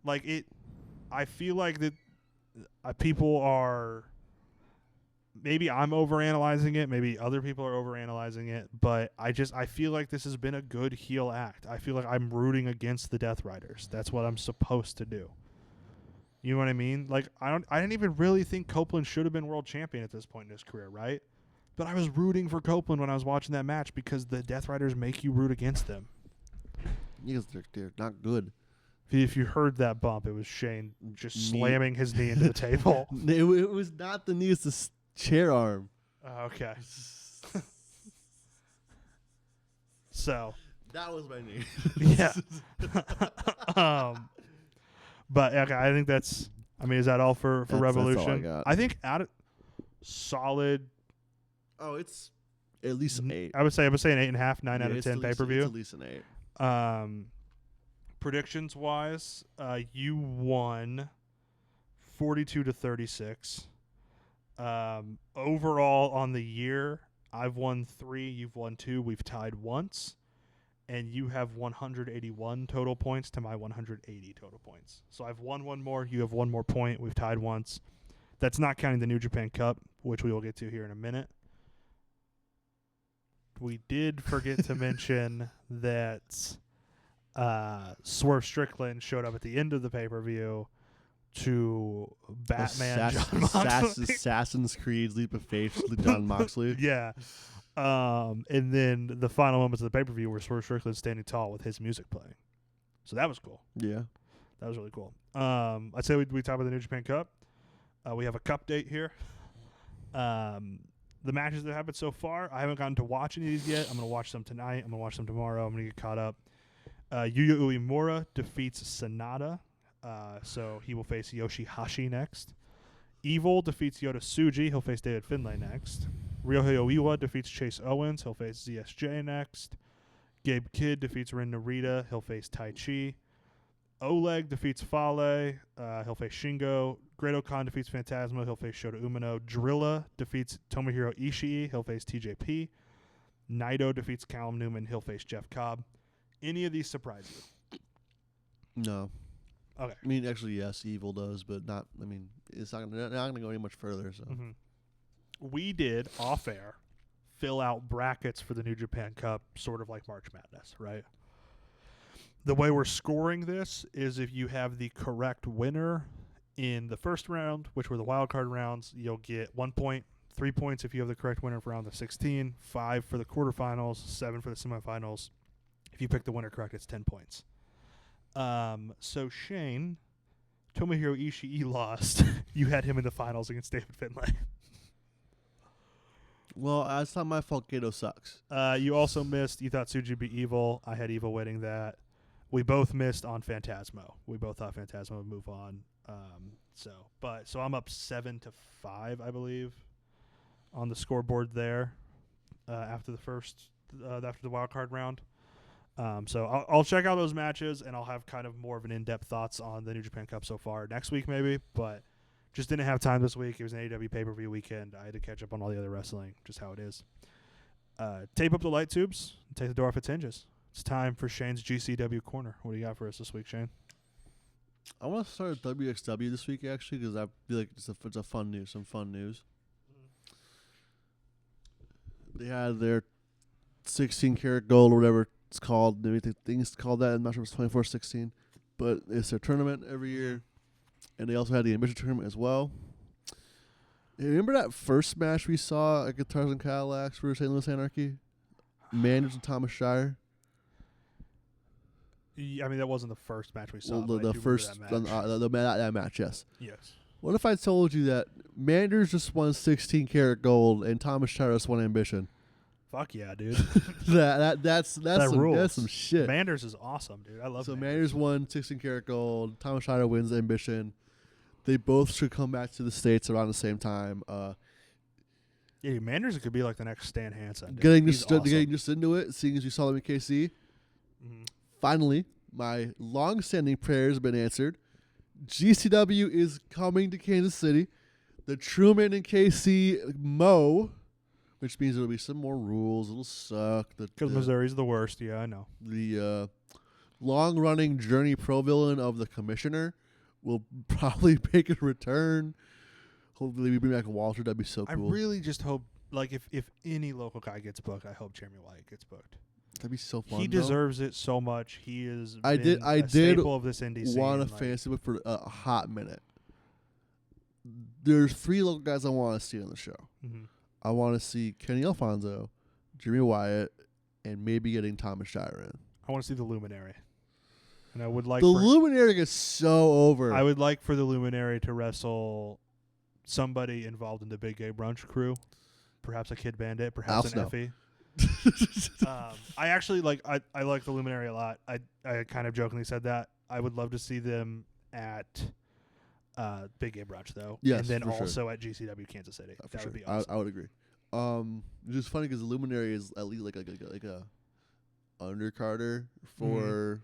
I feel like that people are... Maybe I'm overanalyzing it. Maybe other people are overanalyzing it. But I feel like this has been a good heel act. I feel like I'm rooting against the Death Riders. That's what I'm supposed to do. You know what I mean? Like, I didn't even really think Copeland should have been world champion at this point in his career, right? But I was rooting for Copeland when I was watching that match because the Death Riders make you root against them. Because they're not good. If you heard that bump, it was Shane just slamming his knee into the table. It was not the knee, it's the chair arm. Okay. So. That was my knee. Yeah. But okay, I think that's. I mean, is that all for Revolution? That's all I got. I think out of solid. Oh, it's at least an 8. I would say an 8.5, 9 out of 10 pay-per-view. It's at least an 8. Predictions wise, you won 42-36. Overall on the year, I've won 3, you've won 2, we've tied once, and you have 181 total points to my 180 total points. So I've won one more. You have one more point. We've tied once. That's not counting the New Japan Cup, which we will get to here in a minute. We did forget to mention that Swerve Strickland showed up at the end of the pay-per-view to Batman John Moxley. Assassin's Creed Leap of Faith John Moxley. Yeah. And then the final moments of the pay-per-view were Swerve Strickland standing tall with his music playing. So that was cool. Yeah. That was really cool. I'd say we talk about the New Japan Cup. We have a cup date here. The matches that happened so far, I haven't gotten to watch any of these yet. I'm going to watch them tonight. I'm going to watch them tomorrow. I'm going to get caught up. Yuya Uemura defeats Sanada. So he will face Yoshihashi next. Evil defeats Yota Tsuji. He'll face David Finlay next. Ryohei Oiwa defeats Chase Owens. He'll face ZSJ next. Gabe Kidd defeats Ren Narita. He'll face Tai Chi. Oleg defeats Fale. He'll face Shingo. Great Okan defeats Phantasma. He'll face Shota Umino. Drilla defeats Tomohiro Ishii. He'll face TJP. Naito defeats Callum Newman. He'll face Jeff Cobb. Any of these surprise you? No. Okay. I mean, actually, yes, Evil does, but not. I mean, it's not going to go any much further. So we did off air fill out brackets for the New Japan Cup, sort of like March Madness, right? The way we're scoring this is if you have the correct winner in the first round, which were the wild card rounds, you'll get 1 point, 3 points if you have the correct winner for round of 16, 5 for the quarterfinals, 7 for the semifinals. If you pick the winner correct, it's 10 points. So Shane, Tomohiro Ishii lost. You had him in the finals against David Finlay. Well, that's not my fault. Gato sucks. You also missed. You thought Tsuji beat Evil. I had Evil winning that. We both missed on Phantasmo. We both thought Phantasmo would move on. So I'm up 7-5, I believe, on the scoreboard there. After the wild card round. So I'll check out those matches, and I'll have kind of more of an in-depth thoughts on the New Japan Cup so far next week maybe, but just didn't have time this week. It was an AEW pay-per-view weekend. I had to catch up on all the other wrestling, just how it is. Tape up the light tubes and take the door off its hinges. It's time for Shane's GCW Corner. What do you got for us this week, Shane? I want to start with WXW this week, actually, because I feel like it's some fun news. They had their 16-karat gold or whatever it's called. Maybe things called that. I'm not sure if it's 24-16. But it's their tournament every year. And they also had the Ambition tournament as well. Hey, remember that first match we saw at Guitars and Cadillacs for St. Louis Anarchy? Manders and Thomas Shire? I mean, that wasn't the first match we saw. Well, the first that match, yes. Yes. What if I told you that Manders just won 16-karat gold and Thomas Shire just won Ambition? Fuck yeah, dude. That's some shit. Manders is awesome, dude. I love. So Manders won 16-karat gold. Thomas Shire wins Ambition. They both should come back to the States around the same time. Yeah, Manders could be like the next Stan Hansen. Getting just into it, seeing as you saw them in KC. Mm-hmm. Finally, my long-standing prayers have been answered. GCW is coming to Kansas City. The Truman and KC Mo, which means there'll be some more rules. It'll suck. Because Missouri's the worst. Yeah, I know. The long-running Journey Pro villain of the Commissioner will probably make a return. Hopefully we bring back Walter. That'd be so cool. I really just hope, like, if any local guy gets booked, I hope Jeremy Wyatt gets booked. That'd be so fun. He deserves it so much. He is I did staple of this indie scene. Want a fantasy book for a hot minute. There's 3 local guys I want to see on the show. Mm-hmm. I want to see Kenny Alfonso, Jeremy Wyatt, and maybe getting Thomas Shire in. I want to see the Luminary. And I would like the Luminary gets so over. I would like for the Luminary to wrestle somebody involved in the Big Gay Brunch crew. Perhaps a Kid Bandit, perhaps an Effie. I actually like I like the Luminary a lot. I kind of jokingly said that. I would love to see them at Big Gay Brunch though. Yes, and then for also sure. at GCW Kansas City. That sure. would be awesome. I would agree. It's just funny because the Luminary is at least like a undercarder for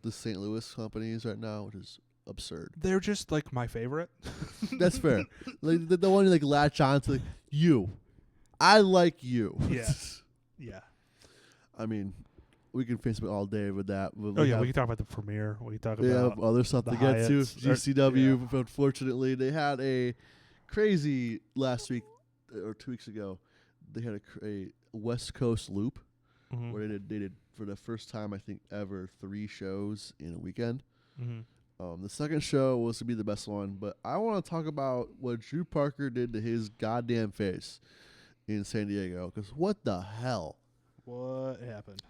the St. Louis companies right now, which is absurd. They're just like my favorite. That's fair. Like the one you like latch on to, like, you. I like you. Yeah. Yeah. I mean, we can Facebook all day with that. We can talk about the premiere. We can talk We about have other stuff to get to. GCW, unfortunately, they had a crazy last week or 2 weeks ago. They had a West Coast loop where they did for the first time I think ever 3 shows in a weekend. The second show was to be the best one, but I want to talk about what Drew Parker did to his goddamn face in San Diego. Because what the hell? What happened?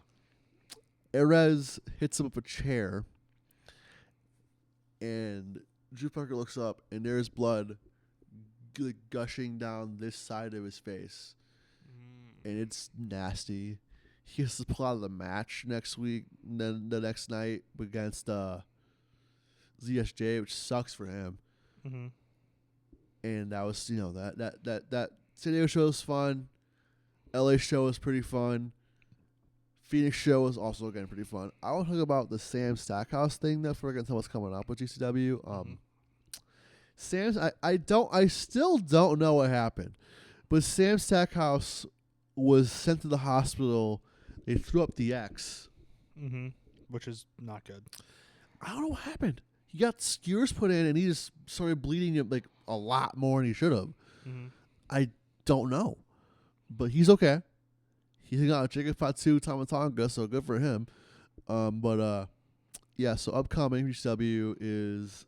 Erez hits him with a chair, and Drew Parker looks up, and there's blood gushing down this side of his face, and it's nasty. He has to pull out of the match next week, and then the next night against ZSJ, which sucks for him. And that was, that San Diego show was fun. LA show was pretty fun. Phoenix show was also again pretty fun. I want to talk about the Sam Stackhouse thing that we're gonna tell what's coming up with GCW. Sam's I still don't know what happened, but Sam Stackhouse was sent to the hospital. They threw up the X, which is not good. I don't know what happened. He got skewers put in, and he just started bleeding like a lot more than he should have. I don't know, but he's okay. He got a Jacob Fatu Tamatanga, so good for him. Yeah, so upcoming GCW is,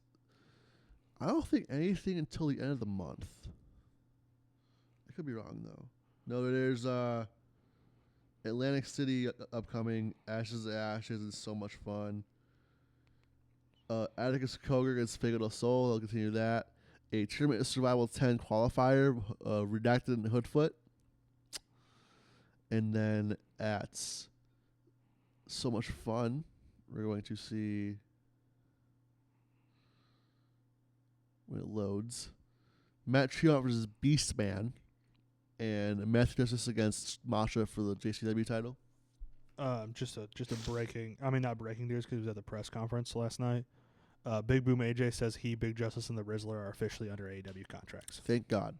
I don't think anything until the end of the month. I could be wrong, though. No, there's Atlantic City upcoming. Ashes to Ashes is so much fun. Atticus Koger against Fego del Sol. They'll continue that. A Tournament of Survival 10 qualifier, Redacted and Hoodfoot. And then at So Much Fun, we're going to see, when it loads, Matt Triant versus Beastman, and Matthew Justice against Masha for the JCW title. Just a breaking, not breaking news because he was at the press conference last night. Big Boom AJ says Big Justice, and the Rizzler are officially under AEW contracts. Thank God.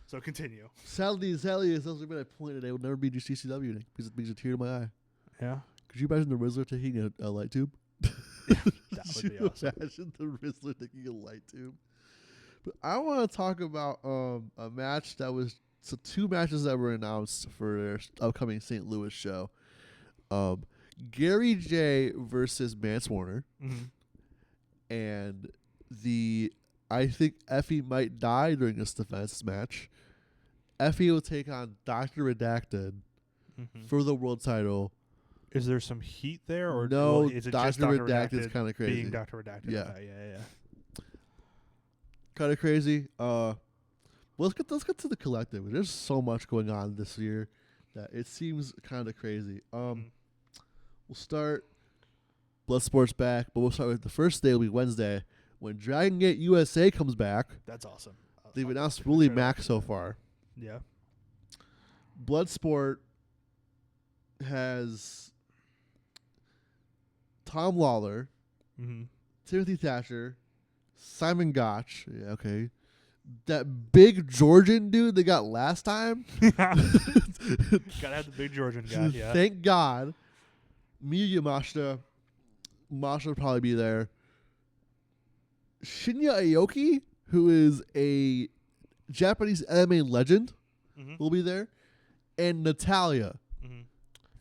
So continue. Sadly, it's also been a point that I would never be GCW because it brings a tear to my eye. Yeah. Could you imagine the Rizzler taking a light tube? That would be awesome. Imagine the Rizzler taking a light tube. But I want to talk about a match that was, so 2 matches that were announced for their upcoming St. Louis show. Gary J versus Mance Warner. And I think Effie might die during this defense match. Effie will take on Dr. Redacted for the world title. Is there some heat there, or no? Is it Dr. just Dr. Redacted is kind of crazy. Being Dr. Redacted. Yeah, yeah. Kind of crazy. Let's get to the collective. There's so much going on this year that it seems kind of crazy. We'll start Bloodsport's back, but we'll start with the first day will be Wednesday when Dragon Gate USA comes back. That's awesome. They've announced Willie Mack so far. Yeah. Bloodsport has Tom Lawler, Timothy Thatcher, Simon Gotch. Yeah, okay. That big Georgian dude they got last time. Gotta have the big Georgian guy, yeah. Thank God. Miyu Yamashita. Masha will probably be there. Shinya Aoki, who is a Japanese MMA legend, will be there. And Natalia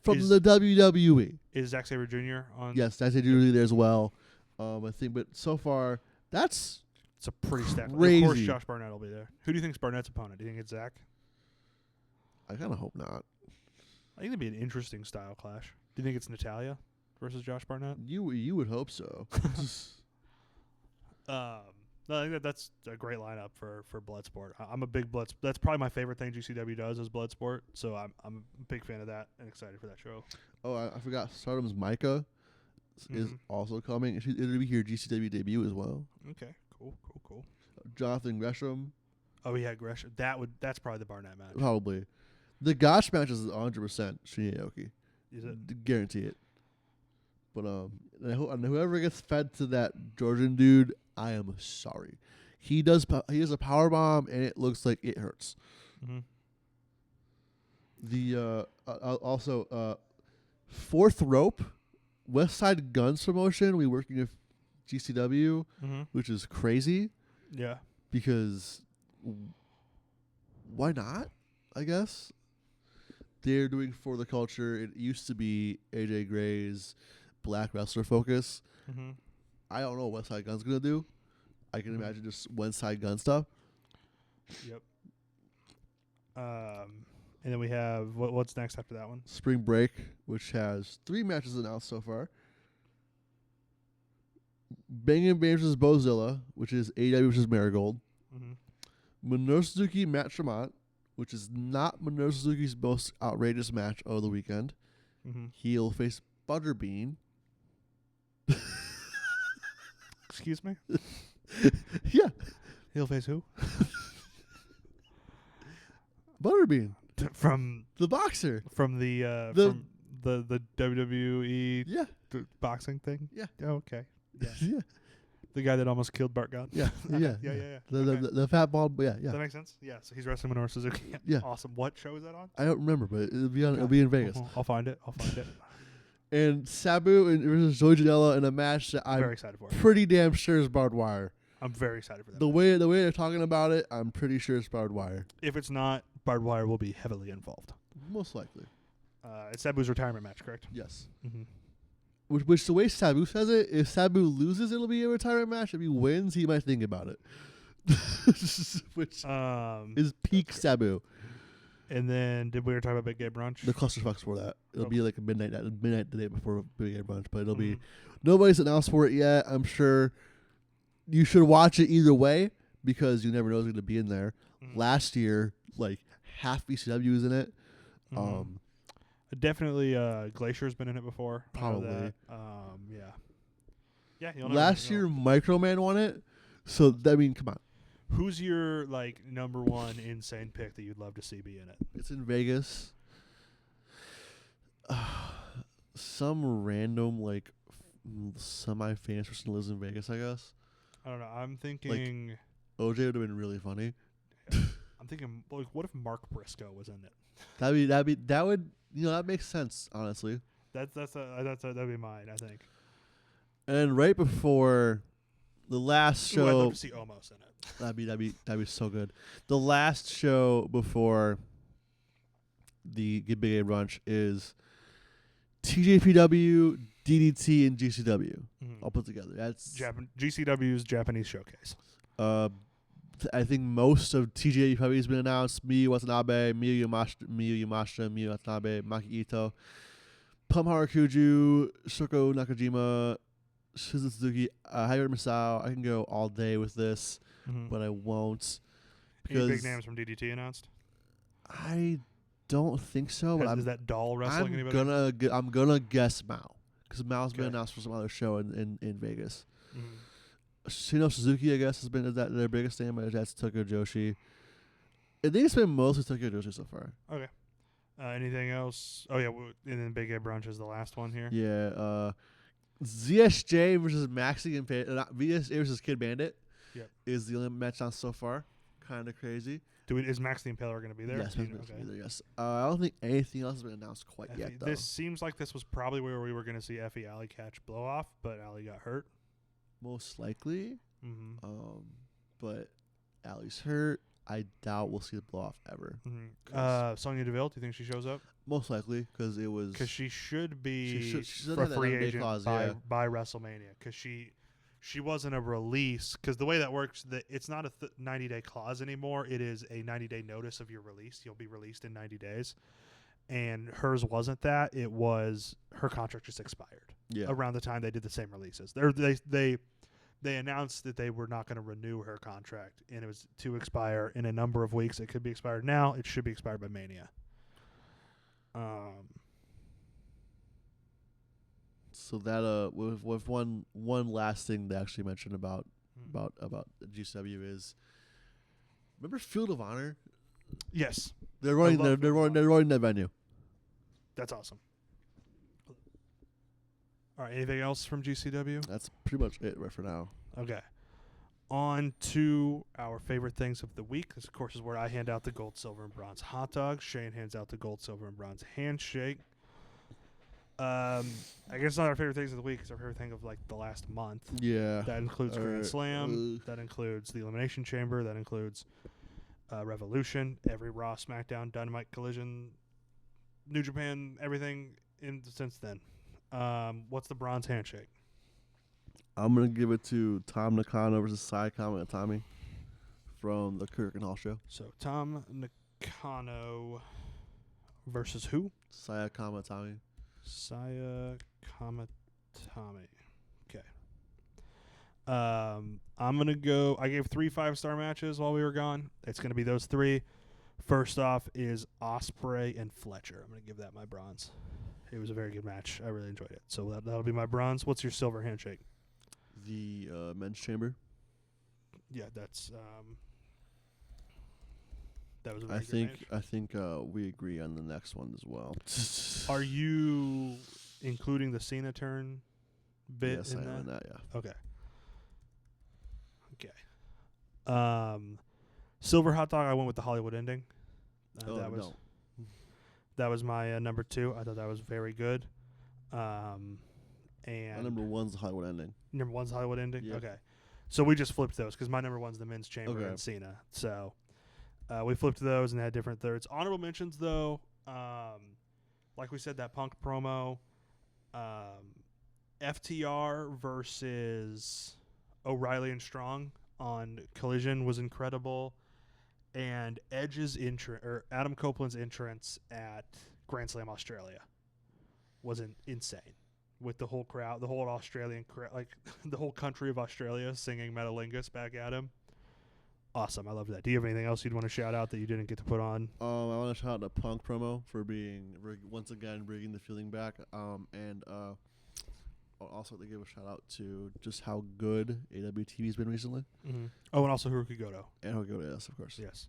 from the WWE. Is Zack Sabre Jr. on? Yes, Zack Sabre Jr. will be there as well. I think, but so far, it's a pretty stacked. Crazy. Of course, Josh Barnett will be there. Who do you think's Barnett's opponent? Do you think it's Zach? I kind of hope not. I think it'd be an interesting style clash. Do you think it's Natalia versus Josh Barnett? You would hope so. No, I think that's a great lineup for Bloodsport. I'm a big That's probably my favorite thing GCW does is Bloodsport. So I'm a big fan of that and excited for that show. Oh, I forgot. Stardom's Micah is also coming. It'll be here GCW debut as well. Okay, cool. Jonathan Gresham. Oh yeah, Gresham. That's probably the Barnett match. Probably. The Gosh match is 100% Shinya Aoki. Is it? Guarantee it. But and whoever gets fed to that Georgian dude, I am sorry. He has a power bomb and it looks like it hurts. The also Fourth Rope, West Side Guns promotion. We working with GCW, which is crazy. Yeah. Because why not? I guess they're doing For the Culture. It used to be AJ Gray's Black Wrestler focus. I don't know what West Side Gun's gonna do. I can imagine just West Side Gun stuff. Yep. And then we have what's next after that one? Spring Break, which has 3 matches announced so far. Bangin' Bangs vs. Bozilla, which is AEW vs. Marigold. Minoru Suzuki, Matt Tremont, which is not Minoru Suzuki's most outrageous match of the weekend. He'll face Butterbean. Excuse me? Yeah. He'll face who? Butterbean. From the boxer. From the WWE boxing thing? Yeah. Oh, okay. Yeah. Yeah. The guy that almost killed Bart Gunn? Yeah. Yeah. The fat bald, yeah. That makes sense? Yeah, so he's wrestling Minoru Suzuki. Yeah. Awesome. What show is that on? I don't remember, but it'll be in Vegas. I'll find it. And Sabu versus Joey Janela in a match that I'm very excited for. Pretty damn sure is barbed wire. I'm very excited for that. The way they're talking about it, I'm pretty sure it's barbed wire. If it's not, barbed wire will be heavily involved. Most likely. It's Sabu's retirement match, correct? Yes. Which the way Sabu says it, if Sabu loses, it'll be a retirement match. If he wins, he might think about it. Which is peak Sabu. And then did we ever talk about Big Gay Brunch? The clusterfucks for that. It'll be like a midnight the day before Big Gay Brunch, but it'll be nobody's announced for it yet. I'm sure you should watch it either way because you never know who's going to be in there. Last year, like half ECW was in it. Definitely, Glacier's been in it before. Probably. Yeah. Last year, Microman won it. So I mean, come on. Who's your number one insane pick that you'd love to see be in it? It's in Vegas. Some random semi-famous person lives in Vegas, I guess. I don't know. I'm thinking OJ would have been really funny. I'm thinking what if Mark Briscoe was in it? That makes sense, honestly. That'd be mine, I think. And right before the last show, I'd love to see Omos in it. That'd be so good. The last show before the Big A Brunch is TJPW, DDT, and GCW. All put together. That's GCW's Japanese showcase. I think most of TJPW has been announced. Miyu Watanabe, Miyu Yamashita, Miyu Watanabe, Maki Ito, Pum Harakuju, Shoko Nakajima, Shizuka Suzuki, Hayori Masao. I can go all day with this, but I won't. Any big names from DDT announced? I don't think so. But is that doll wrestling anybody? I'm gonna guess Mao because Mao's been announced for some other show in Vegas. Shino Suzuki, I guess, is that their biggest name. That's Tokyo Joshi. I think it's been mostly Tokyo Joshi so far. Okay. Anything else? Oh yeah, and then Big A Brunch is the last one here. Yeah. ZSJ versus Maxi and VSJ versus Kid Bandit. Yep. Is the only match on so far. Kind of crazy. Is Max the Impaler going to be there? Yes, Max going to be there. Yes. I don't think anything else has been announced quite yet. Though. This seems like this was probably where we were going to see Effie Alley catch blow off, but Alley got hurt. Most likely. But Allie's hurt. I doubt we'll see the blow off ever. Sonya Deville, do you think she shows up? Most likely, because she should be she for free agent by WrestleMania, because she wasn't a release. Because the way that works, it's not a 90-day clause anymore. It is a 90-day notice of your release. You'll be released in 90 days. And hers wasn't that. It was her contract just expired. Yeah. Around the time they did the same releases. They announced that they were not going to renew her contract, and it was to expire in a number of weeks. It could be expired now. It should be expired by Mania. So that with one last thing they actually mentioned about GCW is, remember Field of Honor? Yes, they're running that venue. That's awesome. All right, anything else from GCW? That's pretty much it right for now. Okay. On to our favorite things of the week. This, of course, is where I hand out the gold, silver, and bronze hot dogs. Shane hands out the gold, silver, and bronze handshake. I guess it's not our favorite things of the week. It's our favorite thing of like the last month. Yeah. That includes Grand Slam. That includes the Elimination Chamber. That includes Revolution. Every Raw, SmackDown, Dynamite, Collision, New Japan, everything since then. What's the bronze handshake? I'm going to give it to Tom Nakano versus Sai Kamatami from the Kirk and Hall show. So Tom Nakano versus who? Saya Kamatami. Saya Kamatami. Okay. I'm going to go. I gave 3 5-star matches while we were gone. It's going to be those 3. First off is Ospreay and Fletcher. I'm going to give that my bronze. It was a very good match. I really enjoyed it. So that'll be my bronze. What's your silver handshake? The men's chamber. Yeah, that's that was a very good match. I think we agree on the next one as well. Are you including the Cena turn bit yes, in I that? am in that, yeah. Okay. Silver hot dog, I went with the Hollywood ending. That was my number 2. I thought that was very good. And my number 1's the Hollywood ending. Number 1's Hollywood ending? Yep. Okay. So we just flipped those because my number 1's the men's chamber and Cena. So we flipped those and had different thirds. Honorable mentions, though, like we said, that Punk promo, FTR versus O'Reilly and Strong on Collision was incredible. And Edge's Adam Copeland's entrance at Grand Slam Australia was insane. With the whole crowd, the whole Australian crowd, like the whole country of Australia singing Metalingus back at him. Awesome. I love that. Do you have anything else you'd want to shout out that you didn't get to put on? I want to shout out the Punk promo for once again bringing the feeling back. And I'll also like to give a shout out to just how good AWTV's been recently. Mm-hmm. Oh, and also Hiroki Goto. And Hiroki Goto, yes, of course. Yes.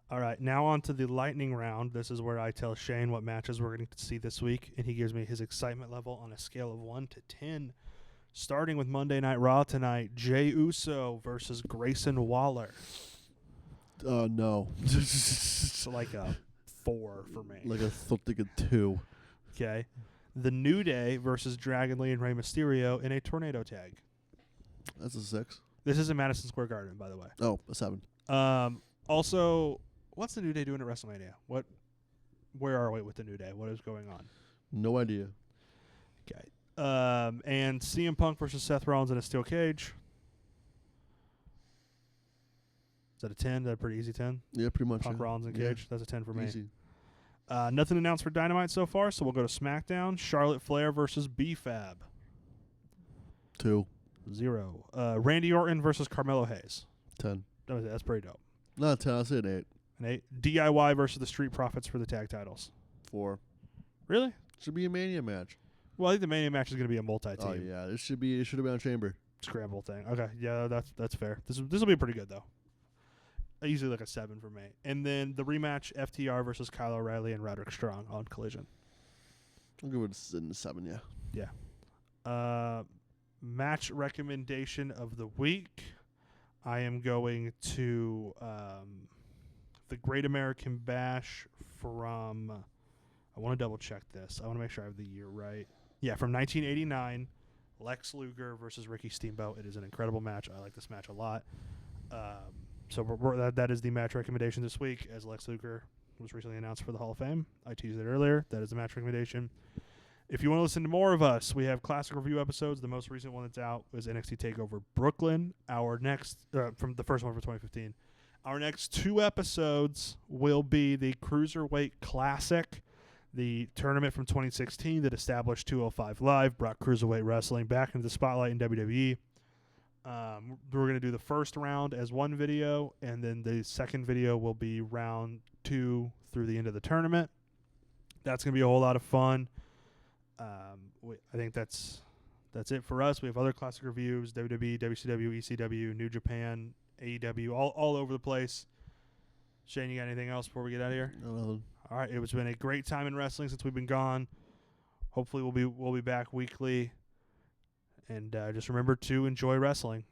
All right, now on to the lightning round. This is where I tell Shane what matches we're going to see this week, and he gives me his excitement level on a scale of 1 to 10. Starting with Monday Night Raw tonight, Jey Uso versus Grayson Waller. No. It's like a 4 for me. Like a 2. Okay. The New Day versus Dragon Lee and Rey Mysterio in a tornado tag. That's a 6. This is in Madison Square Garden, by the way. Oh, a 7. Also, what's the New Day doing at WrestleMania? Where are we with the New Day? What is going on? No idea. Okay. And CM Punk versus Seth Rollins in a steel cage. Is that a 10? Is that a pretty easy 10? Yeah, pretty much. Punk Rollins in cage. That's a 10 for me. Easy. Nothing announced for Dynamite so far, so we'll go to SmackDown. Charlotte Flair versus B-Fab. 2. 0. Randy Orton versus Carmelo Hayes. 10. That's pretty dope. Not 10. I'll say an 8. An 8. DIY versus the Street Profits for the tag titles. 4. Really? Should be a Mania match. Well, I think the Mania match is going to be a multi-team. Oh yeah, it should have been a Chamber scramble thing. Okay, yeah, that's fair. This will be pretty good though. Easily like a 7 for me. And then the rematch: FTR versus Kyle O'Reilly and Roderick Strong on Collision. I'll go with a 7. Yeah. Yeah. Match recommendation of the week. I am going to the Great American Bash from. I want to double check this. I want to make sure I have the year right. Yeah, from 1989, Lex Luger versus Ricky Steamboat. It is an incredible match. I like this match a lot. So that is the match recommendation this week, as Lex Luger was recently announced for the Hall of Fame. I teased it earlier. That is the match recommendation. If you want to listen to more of us, we have classic review episodes. The most recent one that's out is NXT TakeOver Brooklyn. Our next, from the first one for 2015. Our next 2 episodes will be the Cruiserweight Classic, the tournament from 2016 that established 205 Live, brought Cruiserweight Wrestling back into the spotlight in WWE. We're going to do the first round as one video, and then the second video will be round 2 through the end of the tournament. That's going to be a whole lot of fun. I think that's it for us. We have other classic reviews: WWE, WCW, ECW, New Japan, AEW, all over the place. Shane, you got anything else before we get out of here? No. All right, it's been a great time in wrestling since we've been gone. Hopefully we'll be back weekly. And just remember to enjoy wrestling.